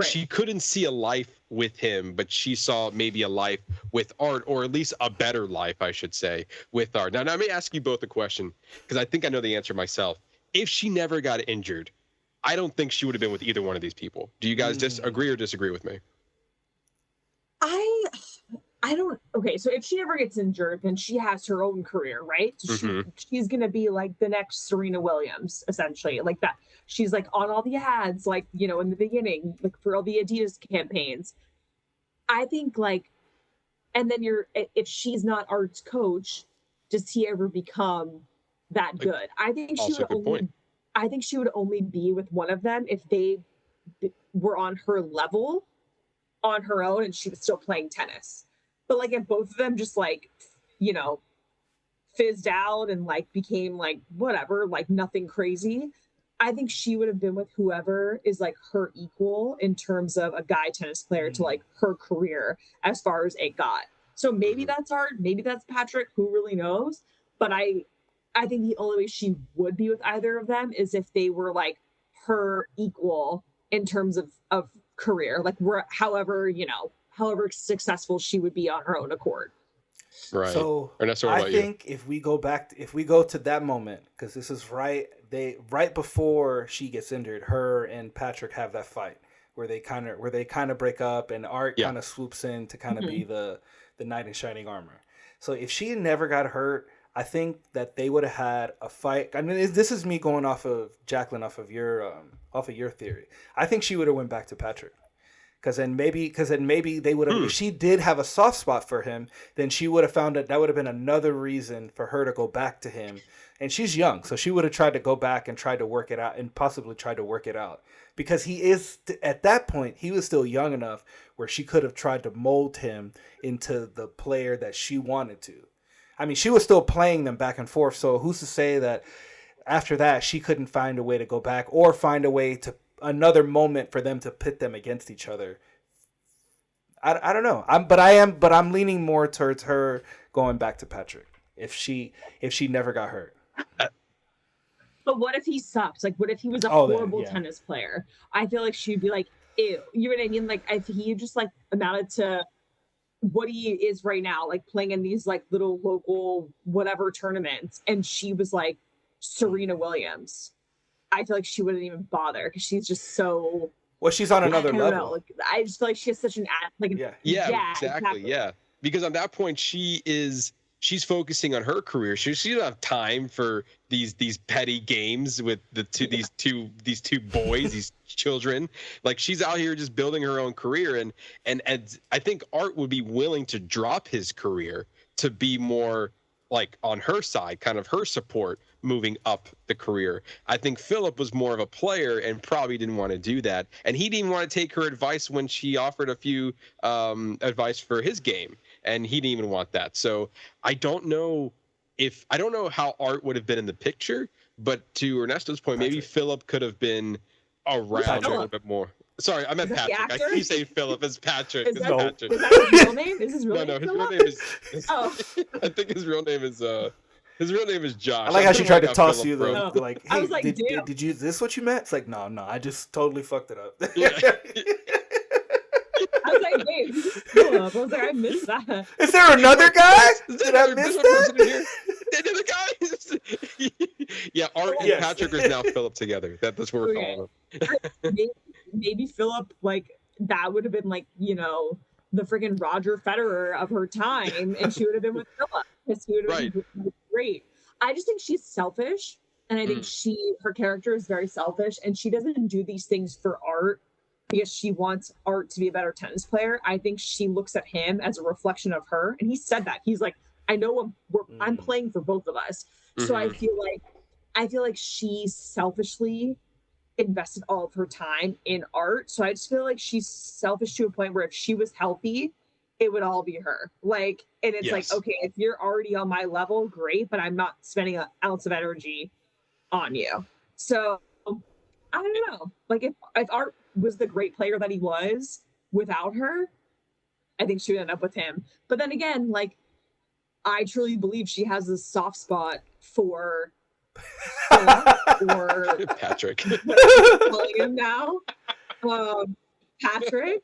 Speaker 1: she couldn't see a life with him, but she saw maybe a life with Art, or at least a better life, I should say, with Art. Now let me ask you both a question, because I think I know the answer myself. If she never got injured, I don't think she would have been with either one of these people. Do you guys agree or disagree with me?
Speaker 9: I don't. Okay, so if she never gets injured, then she has her own career, right? So she's gonna be like the next Serena Williams, essentially, like that. She's like on all the ads, like in the beginning, like for all the Adidas campaigns. I think like, and then if she's not Art's coach, does he ever become that good? I think she would only. I think she would only be with one of them if they were on her level on her own and she was still playing tennis. But like if both of them just like, fizzed out and like became like whatever, like nothing crazy, I think she would have been with whoever is like her equal in terms of a guy tennis player to like her career as far as it got. So maybe that's Art, maybe that's Patrick, who really knows? But I think the only way she would be with either of them is if they were like her equal in terms of career, like however successful she would be on her own accord.
Speaker 1: Right.
Speaker 8: So
Speaker 1: Ernesto,
Speaker 8: I think if we go to that moment, because this is right before she gets injured, her and Patrick have that fight where they kind of break up, and Art kind of swoops in to kind of be the knight in shining armor. So if she never got hurt, I think that they would have had a fight. I mean, this is me going off of Jaclyn, off of your theory. I think she would have went back to Patrick, because then maybe they would have. If she did have a soft spot for him, then she would have found that would have been another reason for her to go back to him. And she's young, so she would have tried to go back and tried to work it out, and possibly tried to work it out, because he is at that point he was still young enough where she could have tried to mold him into the player that she wanted to. I mean, she was still playing them back and forth, so who's to say that after that she couldn't find a way to go back, or find a way to another moment for them to pit them against each other. I don't know. I'm leaning more towards her going back to Patrick if she never got hurt.
Speaker 9: But what if he sucked? Like, what if he was a horrible tennis player? I feel like she'd be like, ew. You know what I mean? Like, if he just like amounted to what he is right now, like playing in these like little local whatever tournaments, and she was like Serena Williams, I feel like she wouldn't even bother because she's just so.
Speaker 8: Well, she's on another level.
Speaker 9: Like, I just feel like she has such an
Speaker 1: exactly. Yeah, because at that point she's focusing on her career. She doesn't have time for these petty games with these two boys, these children. Like, she's out here just building her own career, and I think Art would be willing to drop his career to be more like on her side, kind of her support moving up the career. I think Philip was more of a player and probably didn't want to do that. And he didn't want to take her advice when she offered a few advice for his game. And he didn't even want that. So I don't know how Art would have been in the picture, but to Ernesto's point, maybe Philip could have been around a little bit more. Sorry, I meant Patrick. I keep saying Philip. It's Patrick.
Speaker 9: Is that
Speaker 1: Patrick.
Speaker 9: Is that his real name? Is his real name?
Speaker 1: No, his real name is. I think his real name is. His real name is Josh.
Speaker 8: I like how she tried to toss you though.
Speaker 9: No.
Speaker 8: Like, hey,
Speaker 9: I was like,
Speaker 8: did you? Is this what you meant? It's like, no, I just totally fucked it up.
Speaker 9: Yeah. I was like, wait, who's Philip? I was like, I missed that.
Speaker 8: Is there another guy? Did I miss that?
Speaker 1: Another guy? Yeah, Art and Patrick is now Philip together. That's what we're calling him.
Speaker 9: Maybe Philip, like, that would have been like, you know, the freaking Roger Federer of her time, and she would have been with Philip because he would have been great. I just think she's selfish, and I think her character is very selfish, and she doesn't do these things for Art because she wants Art to be a better tennis player. I think she looks at him as a reflection of her, and he said that. He's like, I know I'm playing for both of us, so I feel like she selfishly invested all of her time in Art. So I just feel like she's selfish to a point where if she was healthy, it would all be her. Like, and it's like, okay, if you're already on my level, great, but I'm not spending an ounce of energy on you. So I don't know. Like, if Art was the great player that he was without her, I think she would end up with him. But then again, like, I truly believe she has a soft spot for or
Speaker 1: Patrick.
Speaker 9: Calling him now, Patrick.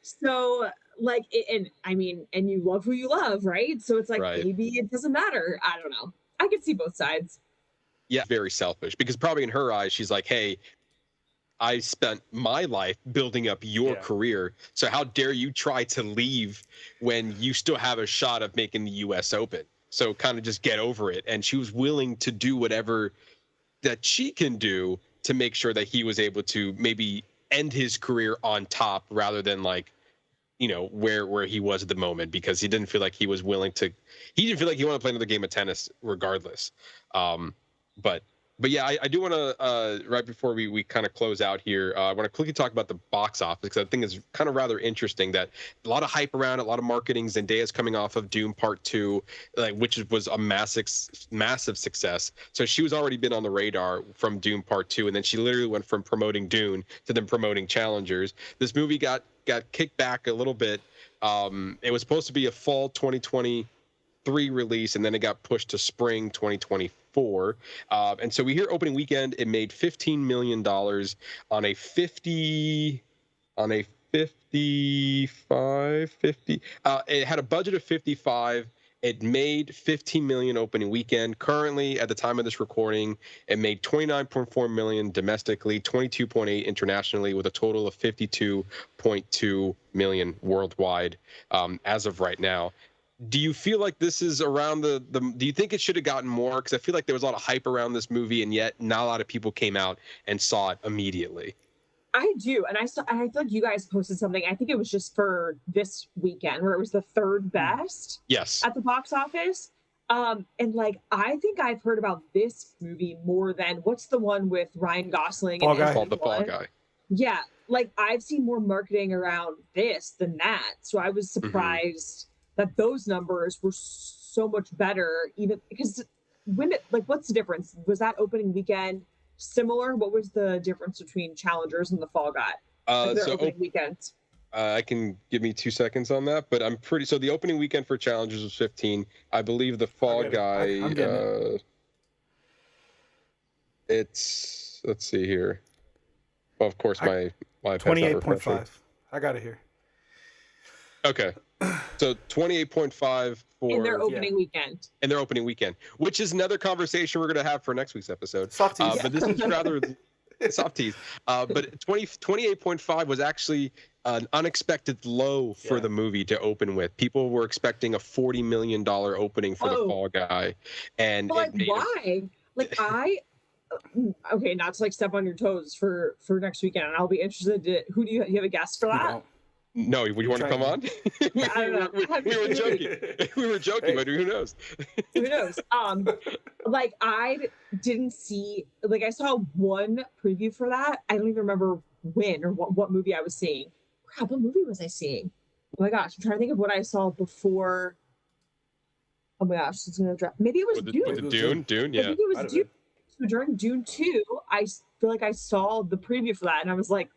Speaker 9: So, like, and I mean, and you love who you love, right? So it's like, maybe it doesn't matter. I don't know. I could see both sides.
Speaker 1: Yeah, very selfish, because probably in her eyes, she's like, hey, I spent my life building up your career, so how dare you try to leave when you still have a shot of making the U.S. Open? So kind of just get over it. And she was willing to do whatever that she can do to make sure that he was able to maybe end his career on top rather than, like, you know, where he was at the moment, because he didn't feel like he was willing to. He didn't feel like he wanted to play another game of tennis regardless. But yeah, I do want to, right before we kind of close out here, I want to quickly talk about the box office, because I think it's kind of rather interesting that a lot of hype around it, a lot of marketing. Zendaya's coming off of Doom Part 2, which was a massive success. So she was already been on the radar from Doom Part 2, and then she literally went from promoting Dune to then promoting Challengers. This movie got kicked back a little bit. It was supposed to be a fall 2023 release, and then it got pushed to spring 2024. And so we hear opening weekend, it made $15 million on a 50. It had a budget of 55. It made 15 million opening weekend. Currently, at the time of this recording, it made 29.4 million domestically, 22.8 internationally, with a total of 52.2 million worldwide as of right now. Do you feel like this is around the do you think it should have gotten more? Because I feel like there was a lot of hype around this movie, and yet not a lot of people came out and saw it immediately.
Speaker 9: I do. And I feel like you guys posted something. I think it was just for this weekend where it was the third best at the box office. And like, I think I've heard about this movie more than what's the one with Ryan Gosling?
Speaker 1: Fall Guy.
Speaker 9: Yeah. Like, I've seen more marketing around this than that. So I was surprised that those numbers were so much better, even because what's the difference? Was that opening weekend similar? What was the difference between Challengers and the Fall Guy? Opening weekends.
Speaker 1: I can give me 2 seconds on that, but so the opening weekend for Challengers was 15. I believe the Fall Guy, it's, let's see here. Well, of course, my
Speaker 8: 28.5. I got it here.
Speaker 1: Okay. So 28.5 for
Speaker 9: in their opening weekend.
Speaker 1: In their opening weekend, which is another conversation we're going to have for next week's episode.
Speaker 8: Soft tease.
Speaker 1: But this is rather soft tease. But 28.5 was actually an unexpected low for the movie to open with. People were expecting a $40 million opening for the Fall Guy, and
Speaker 9: but like, why? Okay, not to like step on your toes for next weekend, and I'll be interested. Who do you have a guess for that?
Speaker 1: No, would you want to come on?
Speaker 9: I don't know.
Speaker 1: we were joking. We were joking, but who knows?
Speaker 9: Who knows? Like I didn't see. Like I saw one preview for that. I don't even remember when or what movie I was seeing. Crap, what movie was I seeing? Oh my gosh, I'm trying to think of what I saw before. Oh my gosh, it's gonna drop. Maybe it was Dune.
Speaker 1: Was it Dune? Dune, yeah.
Speaker 9: I think it was Dune. So during Dune 2, I feel like I saw the preview for that, and I was like,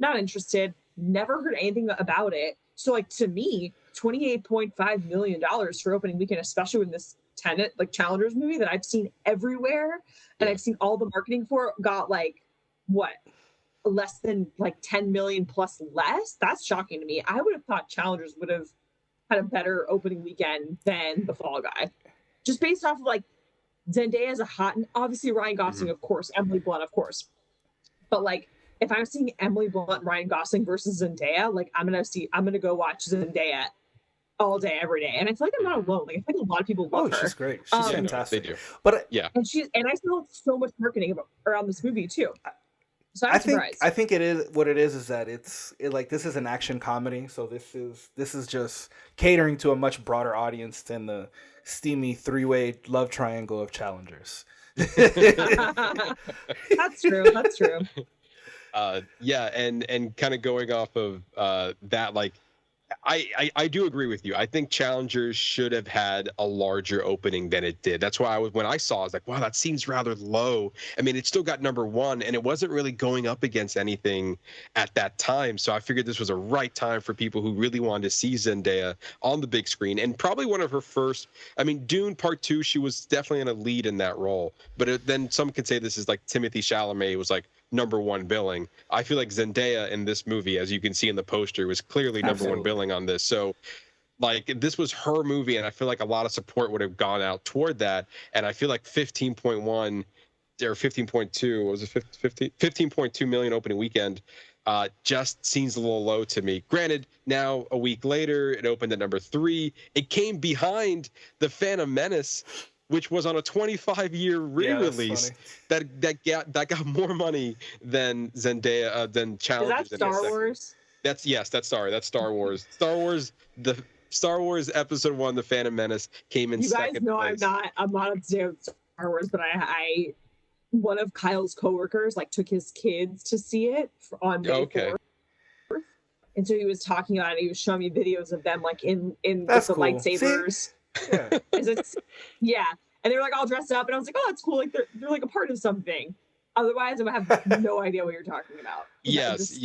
Speaker 9: not interested. Never heard anything about it. So like to me, $28.5 million for opening weekend, especially with this Tenet like Challengers movie that I've seen everywhere and I've seen all the marketing for, got like what, less than like 10 million plus less. That's shocking to me. I would have thought Challengers would have had a better opening weekend than The Fall Guy, just based off of like Zendaya is a hot, and obviously Ryan Gosling, of course, Emily Blunt, of course, but like, if I'm seeing Emily Blunt, Ryan Gosling versus Zendaya, like I'm gonna go watch Zendaya all day, every day. And I feel like I'm not alone. Like I think a lot of people love her.
Speaker 8: She's great. She's fantastic.
Speaker 1: They do.
Speaker 8: But
Speaker 9: and I saw so much marketing around this movie too. So I'm surprised.
Speaker 8: I think it is what it is that it's like this is an action comedy, so this is just catering to a much broader audience than the steamy three-way love triangle of Challengers.
Speaker 9: That's true. That's true.
Speaker 1: And kind of going off of that, like I do agree with you. I think Challengers should have had a larger opening than it did. That's why when I saw it, I was like, wow, that seems rather low. I mean, it still got #1 and it wasn't really going up against anything at that time. So I figured this was a right time for people who really wanted to see Zendaya on the big screen, and probably one of her first. I mean, Dune Part 2, she was definitely in a lead in that role. But then some could say this is like Timothée Chalamet was like #1 billing. I feel like Zendaya in this movie, as you can see in the poster, was clearly #1 billing on this. So like this was her movie, and I feel like a lot of support would have gone out toward that. And I feel like 15.1 or 15.2 was it 15.2 million opening weekend just seems a little low to me. Granted, now a week later it opened at #3. It came behind The Phantom Menace, which was on a 25-year re-release that got more money than Zendaya than Challengers.
Speaker 9: Is that Star Wars?
Speaker 1: That's Star Wars. The Star Wars Episode 1, The Phantom Menace, came in second.
Speaker 9: You guys know
Speaker 1: place.
Speaker 9: I'm not up to date with Star Wars, but I one of Kyle's coworkers like took his kids to see it on May 4th. And so he was talking about it. He was showing me videos of them like in with the lightsabers.
Speaker 8: See? Yeah.
Speaker 9: And they were like all dressed up, and I was like, oh, that's cool. Like they're like a part of something. Otherwise, I would have no idea what you're talking about.
Speaker 1: Yes,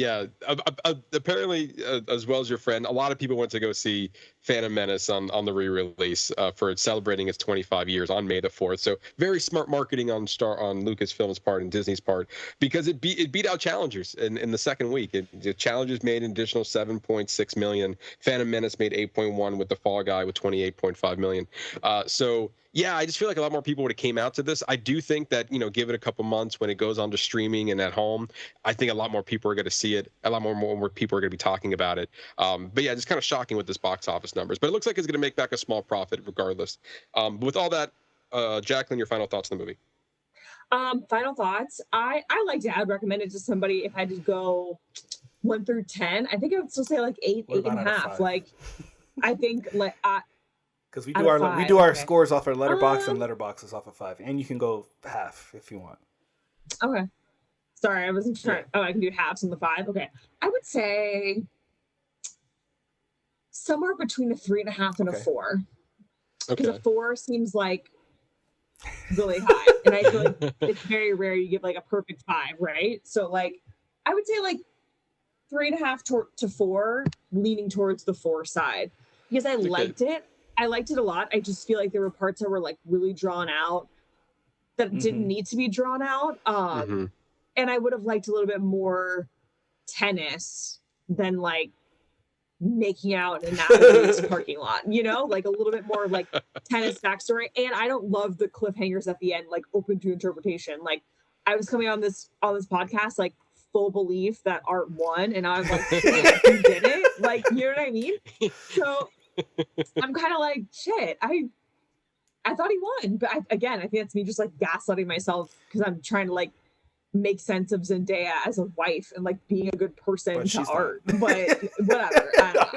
Speaker 1: apparently, as well as your friend, a lot of people went to go see Phantom Menace on the re-release for celebrating its 25 years on May the 4th. So very smart marketing on Lucasfilm's part and Disney's part, because it beat out Challengers in the second week. Challengers made an additional 7.6 million. Phantom Menace made 8.1 with The Fall Guy with 28.5 million. So yeah, I just feel like a lot more people would have came out to this. I do think that, give it a couple months when it goes on to streaming and at home, I think a lot more people are going to see it. A lot more people are going to be talking about it. But yeah, just kind of shocking with this box office numbers. But it looks like it's going to make back a small profit regardless. But with all that, Jaclyn, your final thoughts on the movie?
Speaker 9: Final thoughts. I liked it. I'd recommend it to somebody if I had to go 1 through 10. I think I would still say like 8.5. Like, I think like
Speaker 8: because we do our scores off our Letterboxd, and Letterboxd is off of 5, and you can go half if you want.
Speaker 9: Okay. Sorry, I wasn't sure. Oh, I can do halves on the 5. Okay. I would say somewhere between a 3.5 and a 4. Because a 4 seems like really high, and I feel like it's very rare you give like a perfect 5, right? So like, I would say like 3.5 to 4, leaning towards the 4 side, because I liked it. I liked it a lot. I just feel like there were parts that were like really drawn out that didn't need to be drawn out. And I would have liked a little bit more tennis than like making out in an Applebee's parking lot, you know, like a little bit more like tennis backstory. And I don't love the cliffhangers at the end, like open to interpretation. Like I was coming on this podcast, like full belief that Art won, and I'm like, shit, he did it. Like, you know what I mean? So I'm kind of like, shit, I thought he won, but I think that's me just like gaslighting myself because I'm trying to like make sense of Zendaya as a wife and like being a good person to Art. But whatever. I don't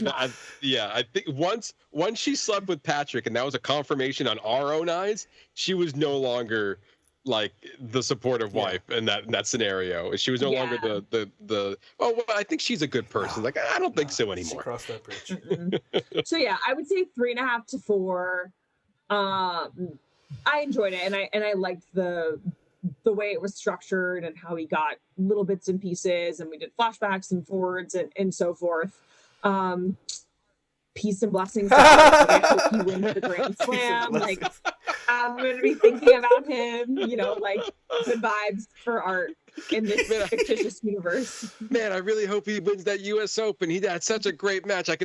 Speaker 9: know.
Speaker 1: I think once she slept with Patrick, and that was a confirmation on our own eyes, she was no longer like the supportive wife in that scenario. She was no longer the I think she's a good person. Like I don't think so anymore.
Speaker 8: She crossed that bridge.
Speaker 9: So yeah, I would say 3.5 to 4. I enjoyed it, and I liked the way it was structured and how he got little bits and pieces, and we did flashbacks and forwards and so forth. Peace and blessings. I hope he wins the Grand Slam. Like I'm gonna be thinking about him, you know, like good vibes for Art in this fictitious universe.
Speaker 1: Man, I really hope he wins that U.S. Open. He had such a great match. I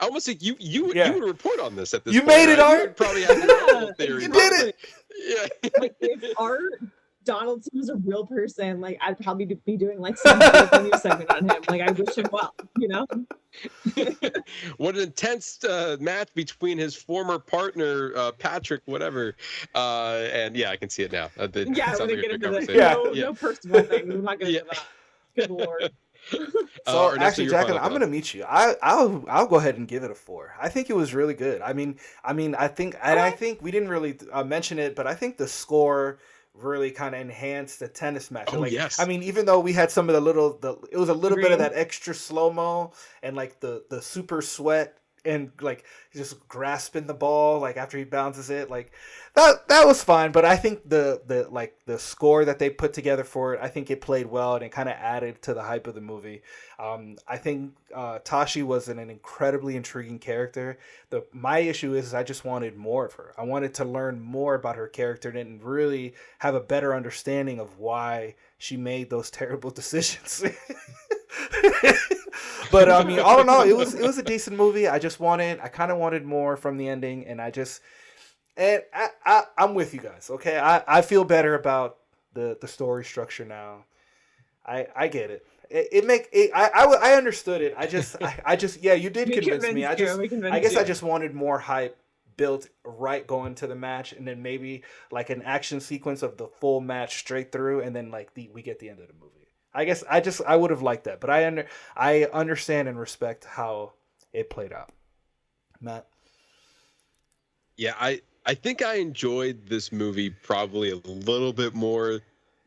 Speaker 1: almost think you would report on this at this point.
Speaker 8: You made it,
Speaker 1: right?
Speaker 8: Art.
Speaker 1: You probably have your own theory.
Speaker 8: You did it.
Speaker 1: Yeah.
Speaker 9: Like if Art Donaldson was a real person, like I'd probably be doing like some news segment on him. Like I wish him well, you know.
Speaker 1: What an intense match between his former partner Patrick, whatever, and I can see it now.
Speaker 9: We're gonna get into this. No personal thing. We're not gonna do that. Good lord.
Speaker 8: So
Speaker 1: Ernesto,
Speaker 8: actually, Jaclyn, I'm gonna meet you. I'll go ahead and give it a 4. I think it was really good. I think we didn't really mention it, but I think the score really kind of enhanced the tennis match.
Speaker 1: Yes.
Speaker 8: I mean, even though we had some of it was a little bit of that extra slow-mo and like the super sweat and like just grasping the ball like after he bounces it, like that was fine. But I think the score that they put together for it, I think it played well and it kind of added to the hype of the movie. I think Tashi was an incredibly intriguing character. My issue is I just wanted more of her. I wanted to learn more about her character and really have a better understanding of why she made those terrible decisions. But I mean, all in all, it was a decent movie. I kind of wanted more from the ending, and I'm with you guys. Okay, I feel better about the story structure now. I get it. I understood it. I just you did convince me. I guess I just wanted more hype built right going to the match, and then maybe like an action sequence of the full match straight through, and then like we get the end of the movie. I guess I would have liked that, but I understand and respect how it played out. Matt?
Speaker 1: Yeah, I think I enjoyed this movie probably a little bit more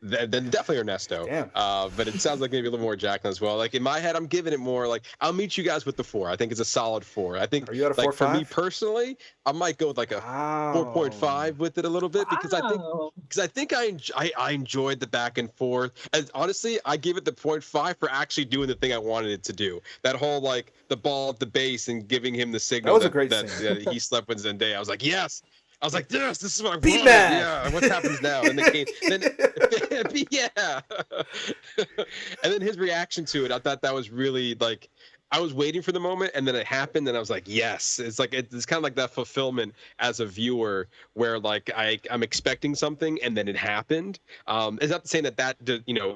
Speaker 1: than definitely Ernesto.
Speaker 8: Damn.
Speaker 1: But it sounds like maybe a little more Jaclyn as well. Like in my head, I'm giving it more like I'll meet you guys with the 4. I think it's a solid 4. I think
Speaker 8: are you at a 4
Speaker 1: like
Speaker 8: 5?
Speaker 1: For me personally, I might go with like a 4.5 with it a little bit because I think I enjoyed the back and forth. And honestly, I gave it the 0.5 for actually doing the thing I wanted it to do. That whole like the ball at the base and giving him the signal
Speaker 8: that was a great scene.
Speaker 1: He slept with Zendaya. I was like, yes. I was like, yes, this is what I
Speaker 8: Beat
Speaker 1: wanted.
Speaker 8: man.
Speaker 1: Yeah, what happens now? And yeah. And then his reaction to it, I thought that was really like, I was waiting for the moment, and then it happened, and I was like, yes. It's like it's kind of like that fulfillment as a viewer, where like I'm expecting something, and then it happened. It's not saying that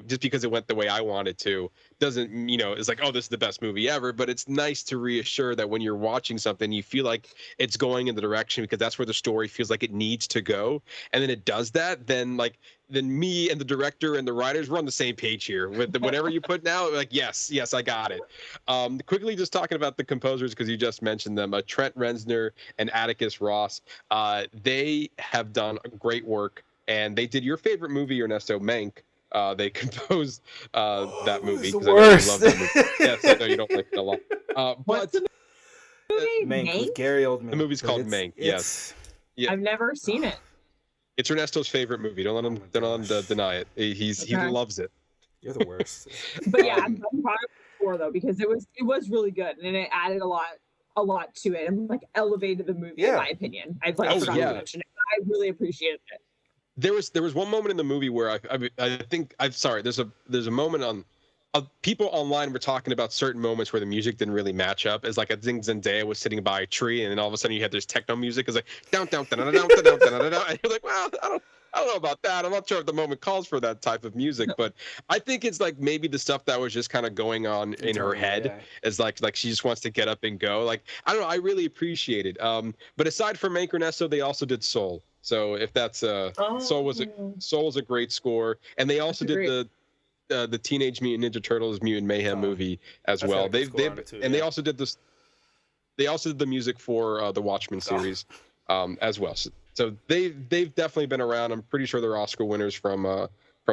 Speaker 1: just because it went the way I wanted to doesn't it's like, oh, this is the best movie ever. But it's nice to reassure that when you're watching something, you feel like it's going in the direction because that's where the story feels like it needs to go, and then it does that. Then me and the director and the writers, we're on the same page here with whatever you put now. Like, yes, I got it. Quickly, just talking about the composers because you just mentioned them, Trent Reznor and Atticus Ross. They have done great work, and they did your favorite movie, Ernesto, Mank. They composed that movie because I really love that movie. Yes, I know you don't like it a lot. But
Speaker 9: the movie?
Speaker 8: Mank with Gary Oldman.
Speaker 1: The movie's called Mank. Yes. Yeah.
Speaker 9: I've never seen it.
Speaker 1: It's Ernesto's favorite movie. Don't let him deny it. He loves it.
Speaker 8: You're the worst.
Speaker 9: But yeah, I'm proud of it before though because it was really good and it added a lot to it and like elevated the movie in my opinion. I've forgotten to mention it. I really appreciated it. There
Speaker 1: was one moment in the movie where I think there's a moment people online were talking about certain moments where the music didn't really match up. It's like I think Zendaya was sitting by a tree, and then all of a sudden you had this techno music. It's like down, down, down, down, down, down, down, down, and you're like, well, I don't know about that. I'm not sure if the moment calls for that type of music, but I think it's like maybe the stuff that was just kind of going on in her head is like she just wants to get up and go. Like, I don't know. I really appreciate it. But aside from Ernesto, they also did Soul. So if that's Soul was a great score, and they also did the Teenage Mutant Ninja Turtles Mutant Mayhem movie as well. They also did this. They also did the music for the Watchmen series as well. So they've definitely been around. I'm pretty sure they're Oscar winners from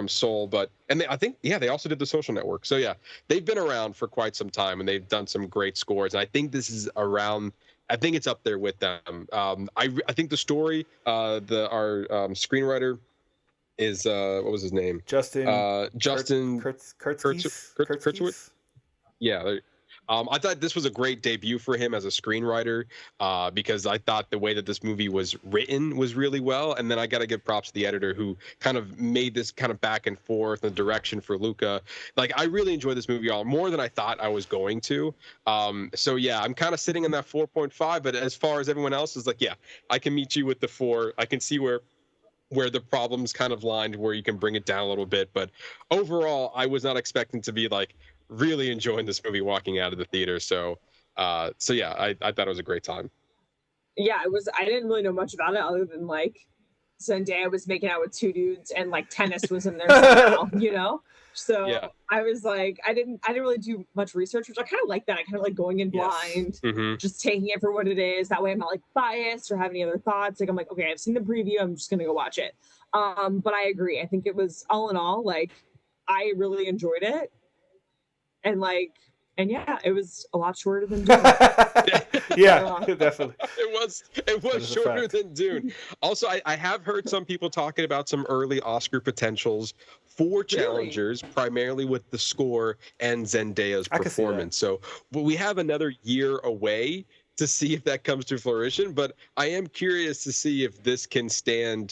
Speaker 1: Soul, I think they also did The Social Network. So yeah, they've been around for quite some time, and they've done some great scores. And I think this is around. I think it's up there with them. I think the story, our screenwriter is what was his name? Justin Kurtzwitz. Yeah. I thought this was a great debut for him as a screenwriter because I thought the way that this movie was written was really well. And then I got to give props to the editor who kind of made this kind of back and forth and direction for Luca. Like, I really enjoyed this movie more than I thought I was going to. So yeah, I'm kind of sitting in that 4.5. But as far as everyone else is like, yeah, I can meet you with the 4. I can see where the problems kind of lined, where you can bring it down a little bit. But overall, I was not expecting to be like really enjoying this movie walking out of the theater. So yeah, I thought it was a great time.
Speaker 9: Yeah, it was. I didn't really know much about it other than like Zendaya was making out with 2 dudes and like tennis was in there somehow, you know? So yeah. I was like, I didn't really do much research, which I kind of like that. I kind of like going in blind, just taking it for what it is. That way I'm not like biased or have any other thoughts. Like I'm like, okay, I've seen the preview. I'm just going to go watch it. But I agree. I think it was all in all, like, I really enjoyed it. And yeah, it was a lot shorter than Dune.
Speaker 8: Yeah, definitely.
Speaker 1: It was shorter than Dune. Also, I have heard some people talking about some early Oscar potentials for challengers, primarily with the score and Zendaya's performance. So we have another year away to see if that comes to fruition. But I am curious to see if this can stay in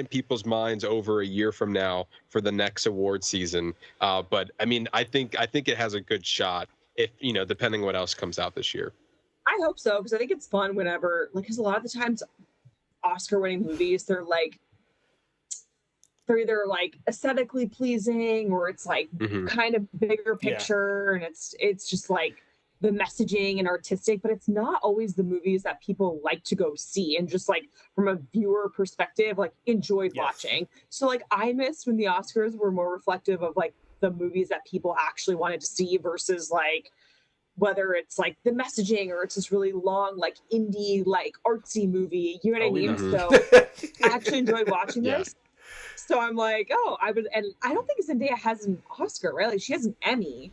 Speaker 1: people's minds over a year from now for the next award season. But I mean, I think it has a good shot if, depending what else comes out this year.
Speaker 9: I hope so, because I think it's fun whenever, like, because a lot of the times Oscar winning movies, they're either like aesthetically pleasing or it's like kind of bigger picture and it's just like the messaging and artistic, but it's not always the movies that people like to go see and just like from a viewer perspective, like enjoyed watching. So like I missed when the Oscars were more reflective of like the movies that people actually wanted to see versus like whether it's like the messaging or it's this really long, like indie, like artsy movie, you know what I mean? So I actually enjoyed watching this. So I'm like, and I don't think Zendaya has an Oscar, right? Like she has an Emmy.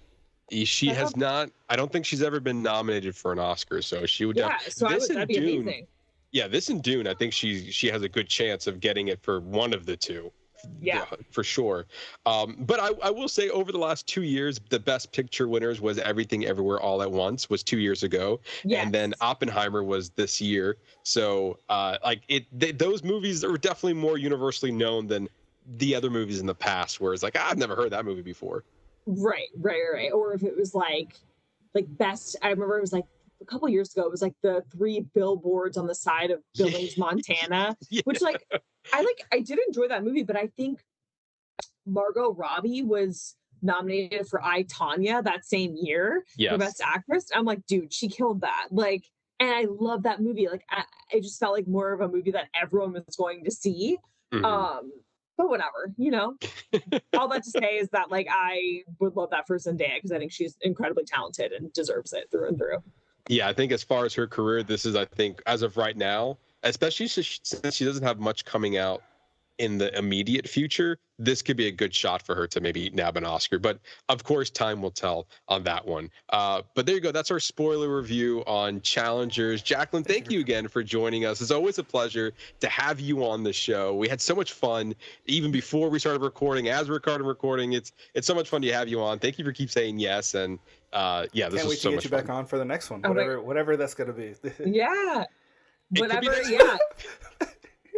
Speaker 1: She has not. I don't think she's ever been nominated for an Oscar, so she would.
Speaker 9: Yeah, so that'd be amazing.
Speaker 1: Yeah, this and Dune, I think she has a good chance of getting it for one of the two. Yeah, for sure. But I will say, over the last 2 years, the Best Picture winners was Everything Everywhere All at Once was 2 years ago, and then Oppenheimer was this year. So, those movies are definitely more universally known than the other movies in the past, where it's like I've never heard that movie before.
Speaker 9: Right. Or if it was like best, I remember it was like a couple years ago, it was like the 3 billboards on the side of Billings, Montana, which like I did enjoy that movie, but I think Margot Robbie was nominated for I, Tonya that same year for Best Actress. I'm like, dude, she killed that. Like, and I love that movie. Like, I just felt like more of a movie that everyone was going to see. But whatever, all that to say is that like I would love that for Zendaya because I think she's incredibly talented and deserves it through and through.
Speaker 1: Yeah, I think as far as her career, this is, I think, as of right now, especially since she doesn't have much coming out in the immediate future, this could be a good shot for her to maybe nab an Oscar. But of course, time will tell on that one. But there you go. That's our spoiler review on Challengers. Jaclyn, thank you again for joining us. It's always a pleasure to have you on the show. We had so much fun even before we started recording. As we're recording, it's so much fun to have you on. Thank you for keep saying yes. And this
Speaker 8: Can't
Speaker 1: was
Speaker 8: wait
Speaker 1: so
Speaker 8: to
Speaker 1: much
Speaker 8: get you
Speaker 1: fun.
Speaker 8: back on for the next one, whatever that's gonna be.
Speaker 9: Yeah, whatever. Yeah.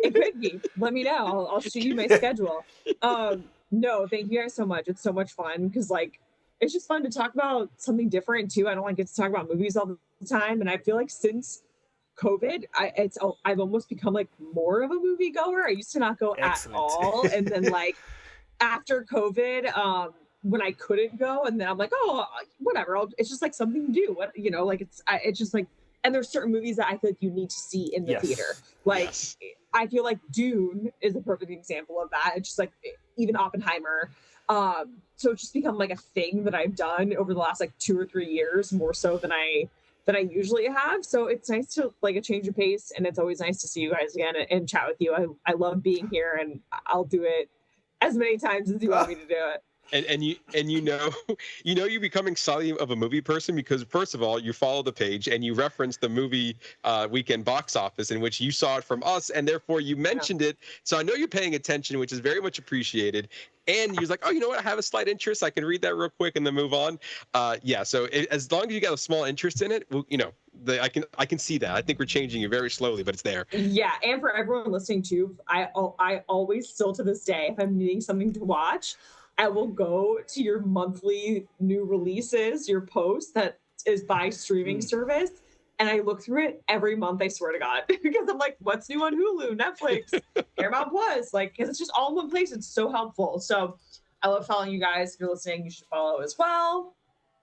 Speaker 9: It could be. Let me know. I'll shoot you my schedule. No, thank you guys so much. It's so much fun because like it's just fun to talk about something different too. I don't like get to talk about movies all the time, and I feel like since COVID, I've almost become like more of a movie goer. I used to not go
Speaker 8: Excellent.
Speaker 9: at all, and then like after COVID, when I couldn't go, and then I'm like, oh, whatever. It's just like something to do. What like it's just like, and there's certain movies that I feel like you need to see in the theater. Like I feel like Dune is a perfect example of that. It's just like even Oppenheimer. So it's just become like a thing that I've done over the last like 2 or 3 years, more so than I usually have. So it's nice to like a change of pace, and it's always nice to see you guys again and chat with you. I love being here, and I'll do it as many times as you want me to do it.
Speaker 1: And you're becoming slightly of a movie person because first of all you follow the page and you reference the movie weekend box office in which you saw it from us, and therefore you mentioned it. So I know you're paying attention, which is very much appreciated. And you're like, oh, you know what? I have a slight interest. I can read that real quick and then move on. So as long as you got a small interest in it, well, I can see that. I think we're changing it very slowly, but it's there.
Speaker 9: Yeah, and for everyone listening too, I always still to this day, if I'm needing something to watch, I will go to your monthly new releases, your post that is by streaming service, and I look through it every month, I swear to God, because I'm like, what's new on Hulu, Netflix, Paramount Plus, like, because it's just all in one place. It's so helpful. So I love following you guys. If you're listening, you should follow as well.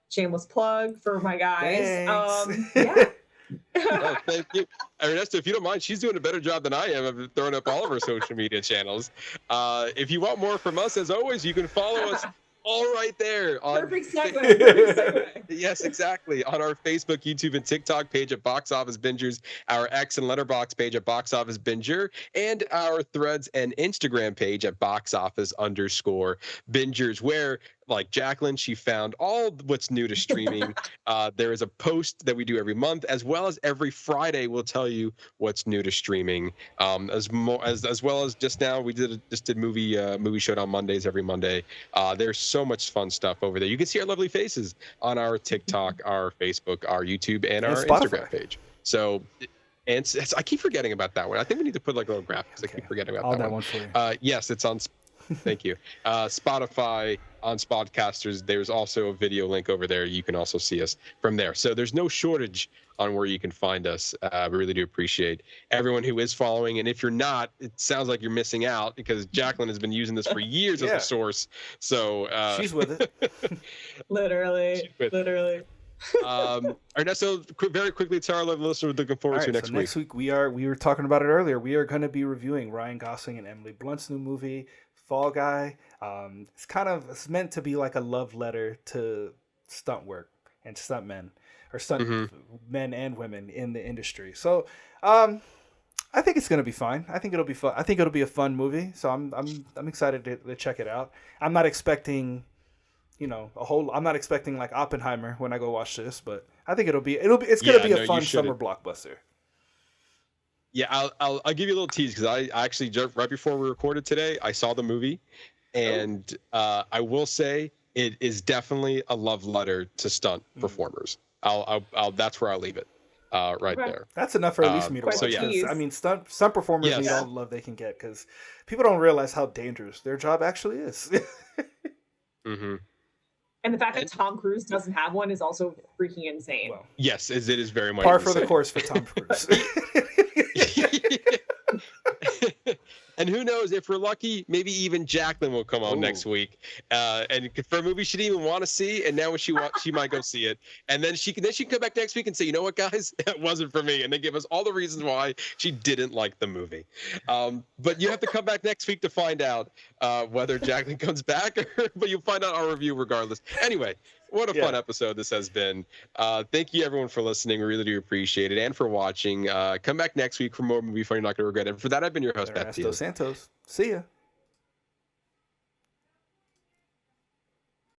Speaker 9: Shameless plug for my guys. Yeah.
Speaker 1: Oh, thank you, Ernesto. If you don't mind, she's doing a better job than I am of throwing up all of our social media channels. If you want more from us, as always, you can follow us all right there.
Speaker 9: Perfect segue.
Speaker 1: Yes, exactly. On our Facebook, YouTube, and TikTok page at Box Office Bingers, our X and Letterboxd page at Box Office Binger, and our Threads and Instagram page at _Bingers, where like Jaclyn, she found all what's new to streaming. There is a post that we do every month, as well as every Friday we'll tell you what's new to streaming. As well as just now we did movie showdown Mondays every Monday. There's so much fun stuff over there. You can see our lovely faces on our TikTok, our Facebook, our YouTube, and our Instagram page. So. And I keep forgetting about that one. I think we need to put like a little graphics. Okay. I keep forgetting about that one.
Speaker 8: For you.
Speaker 1: Yes, it's on. Thank you. Spotify, on Spodcasters. There's also a video link over there. You can also see us from there. So there's no shortage on where you can find us. We really do appreciate everyone who is following. And if you're not, it sounds like you're missing out because Jaclyn has been using this for years as a source. So
Speaker 8: she's with it.
Speaker 9: Literally.
Speaker 1: Ernesto, very quickly tell our listeners we're looking forward to next week.
Speaker 8: Next week we were talking about it earlier. We are going to be reviewing Ryan Gosling and Emily Blunt's new movie, Fall Guy. It's meant to be like a love letter to stunt work and stunt men or stunt men and women in the industry. So I think it's gonna be fine. I think it'll be fun. I think it'll be a fun movie. So I'm excited to check it out. I'm not expecting I'm not expecting like Oppenheimer when I go watch this, but I think it's gonna be a fun summer blockbuster.
Speaker 1: Yeah, I'll give you a little tease because I actually right before we recorded today, I saw the movie, and I will say it is definitely a love letter to stunt performers. I'll that's where I'll leave it there.
Speaker 8: That's enough for at least me to watch. So, I mean, stunt performers need all the love they can get because people don't realize how dangerous their job actually is.
Speaker 9: And the fact that Tom Cruise doesn't have one is also freaking insane.
Speaker 1: Well, yes, it is very much
Speaker 8: par for the course for Tom Cruise.
Speaker 1: And who knows, if we're lucky, maybe even Jaclyn will come on next week, and for a movie she didn't even want to see, and now she might go see it, and then she can come back next week and say, you know what, guys, it wasn't for me, and then give us all the reasons why she didn't like the movie. But you have to come back next week to find out whether Jaclyn comes back, but you'll find out our review regardless. Anyway. What a fun episode this has been. Thank you, everyone, for listening. We really do appreciate it. And for watching. Come back next week for more Movie Fun You're Not Going to Regret. And for that, I've been your host,
Speaker 8: Ernesto Santos. See ya.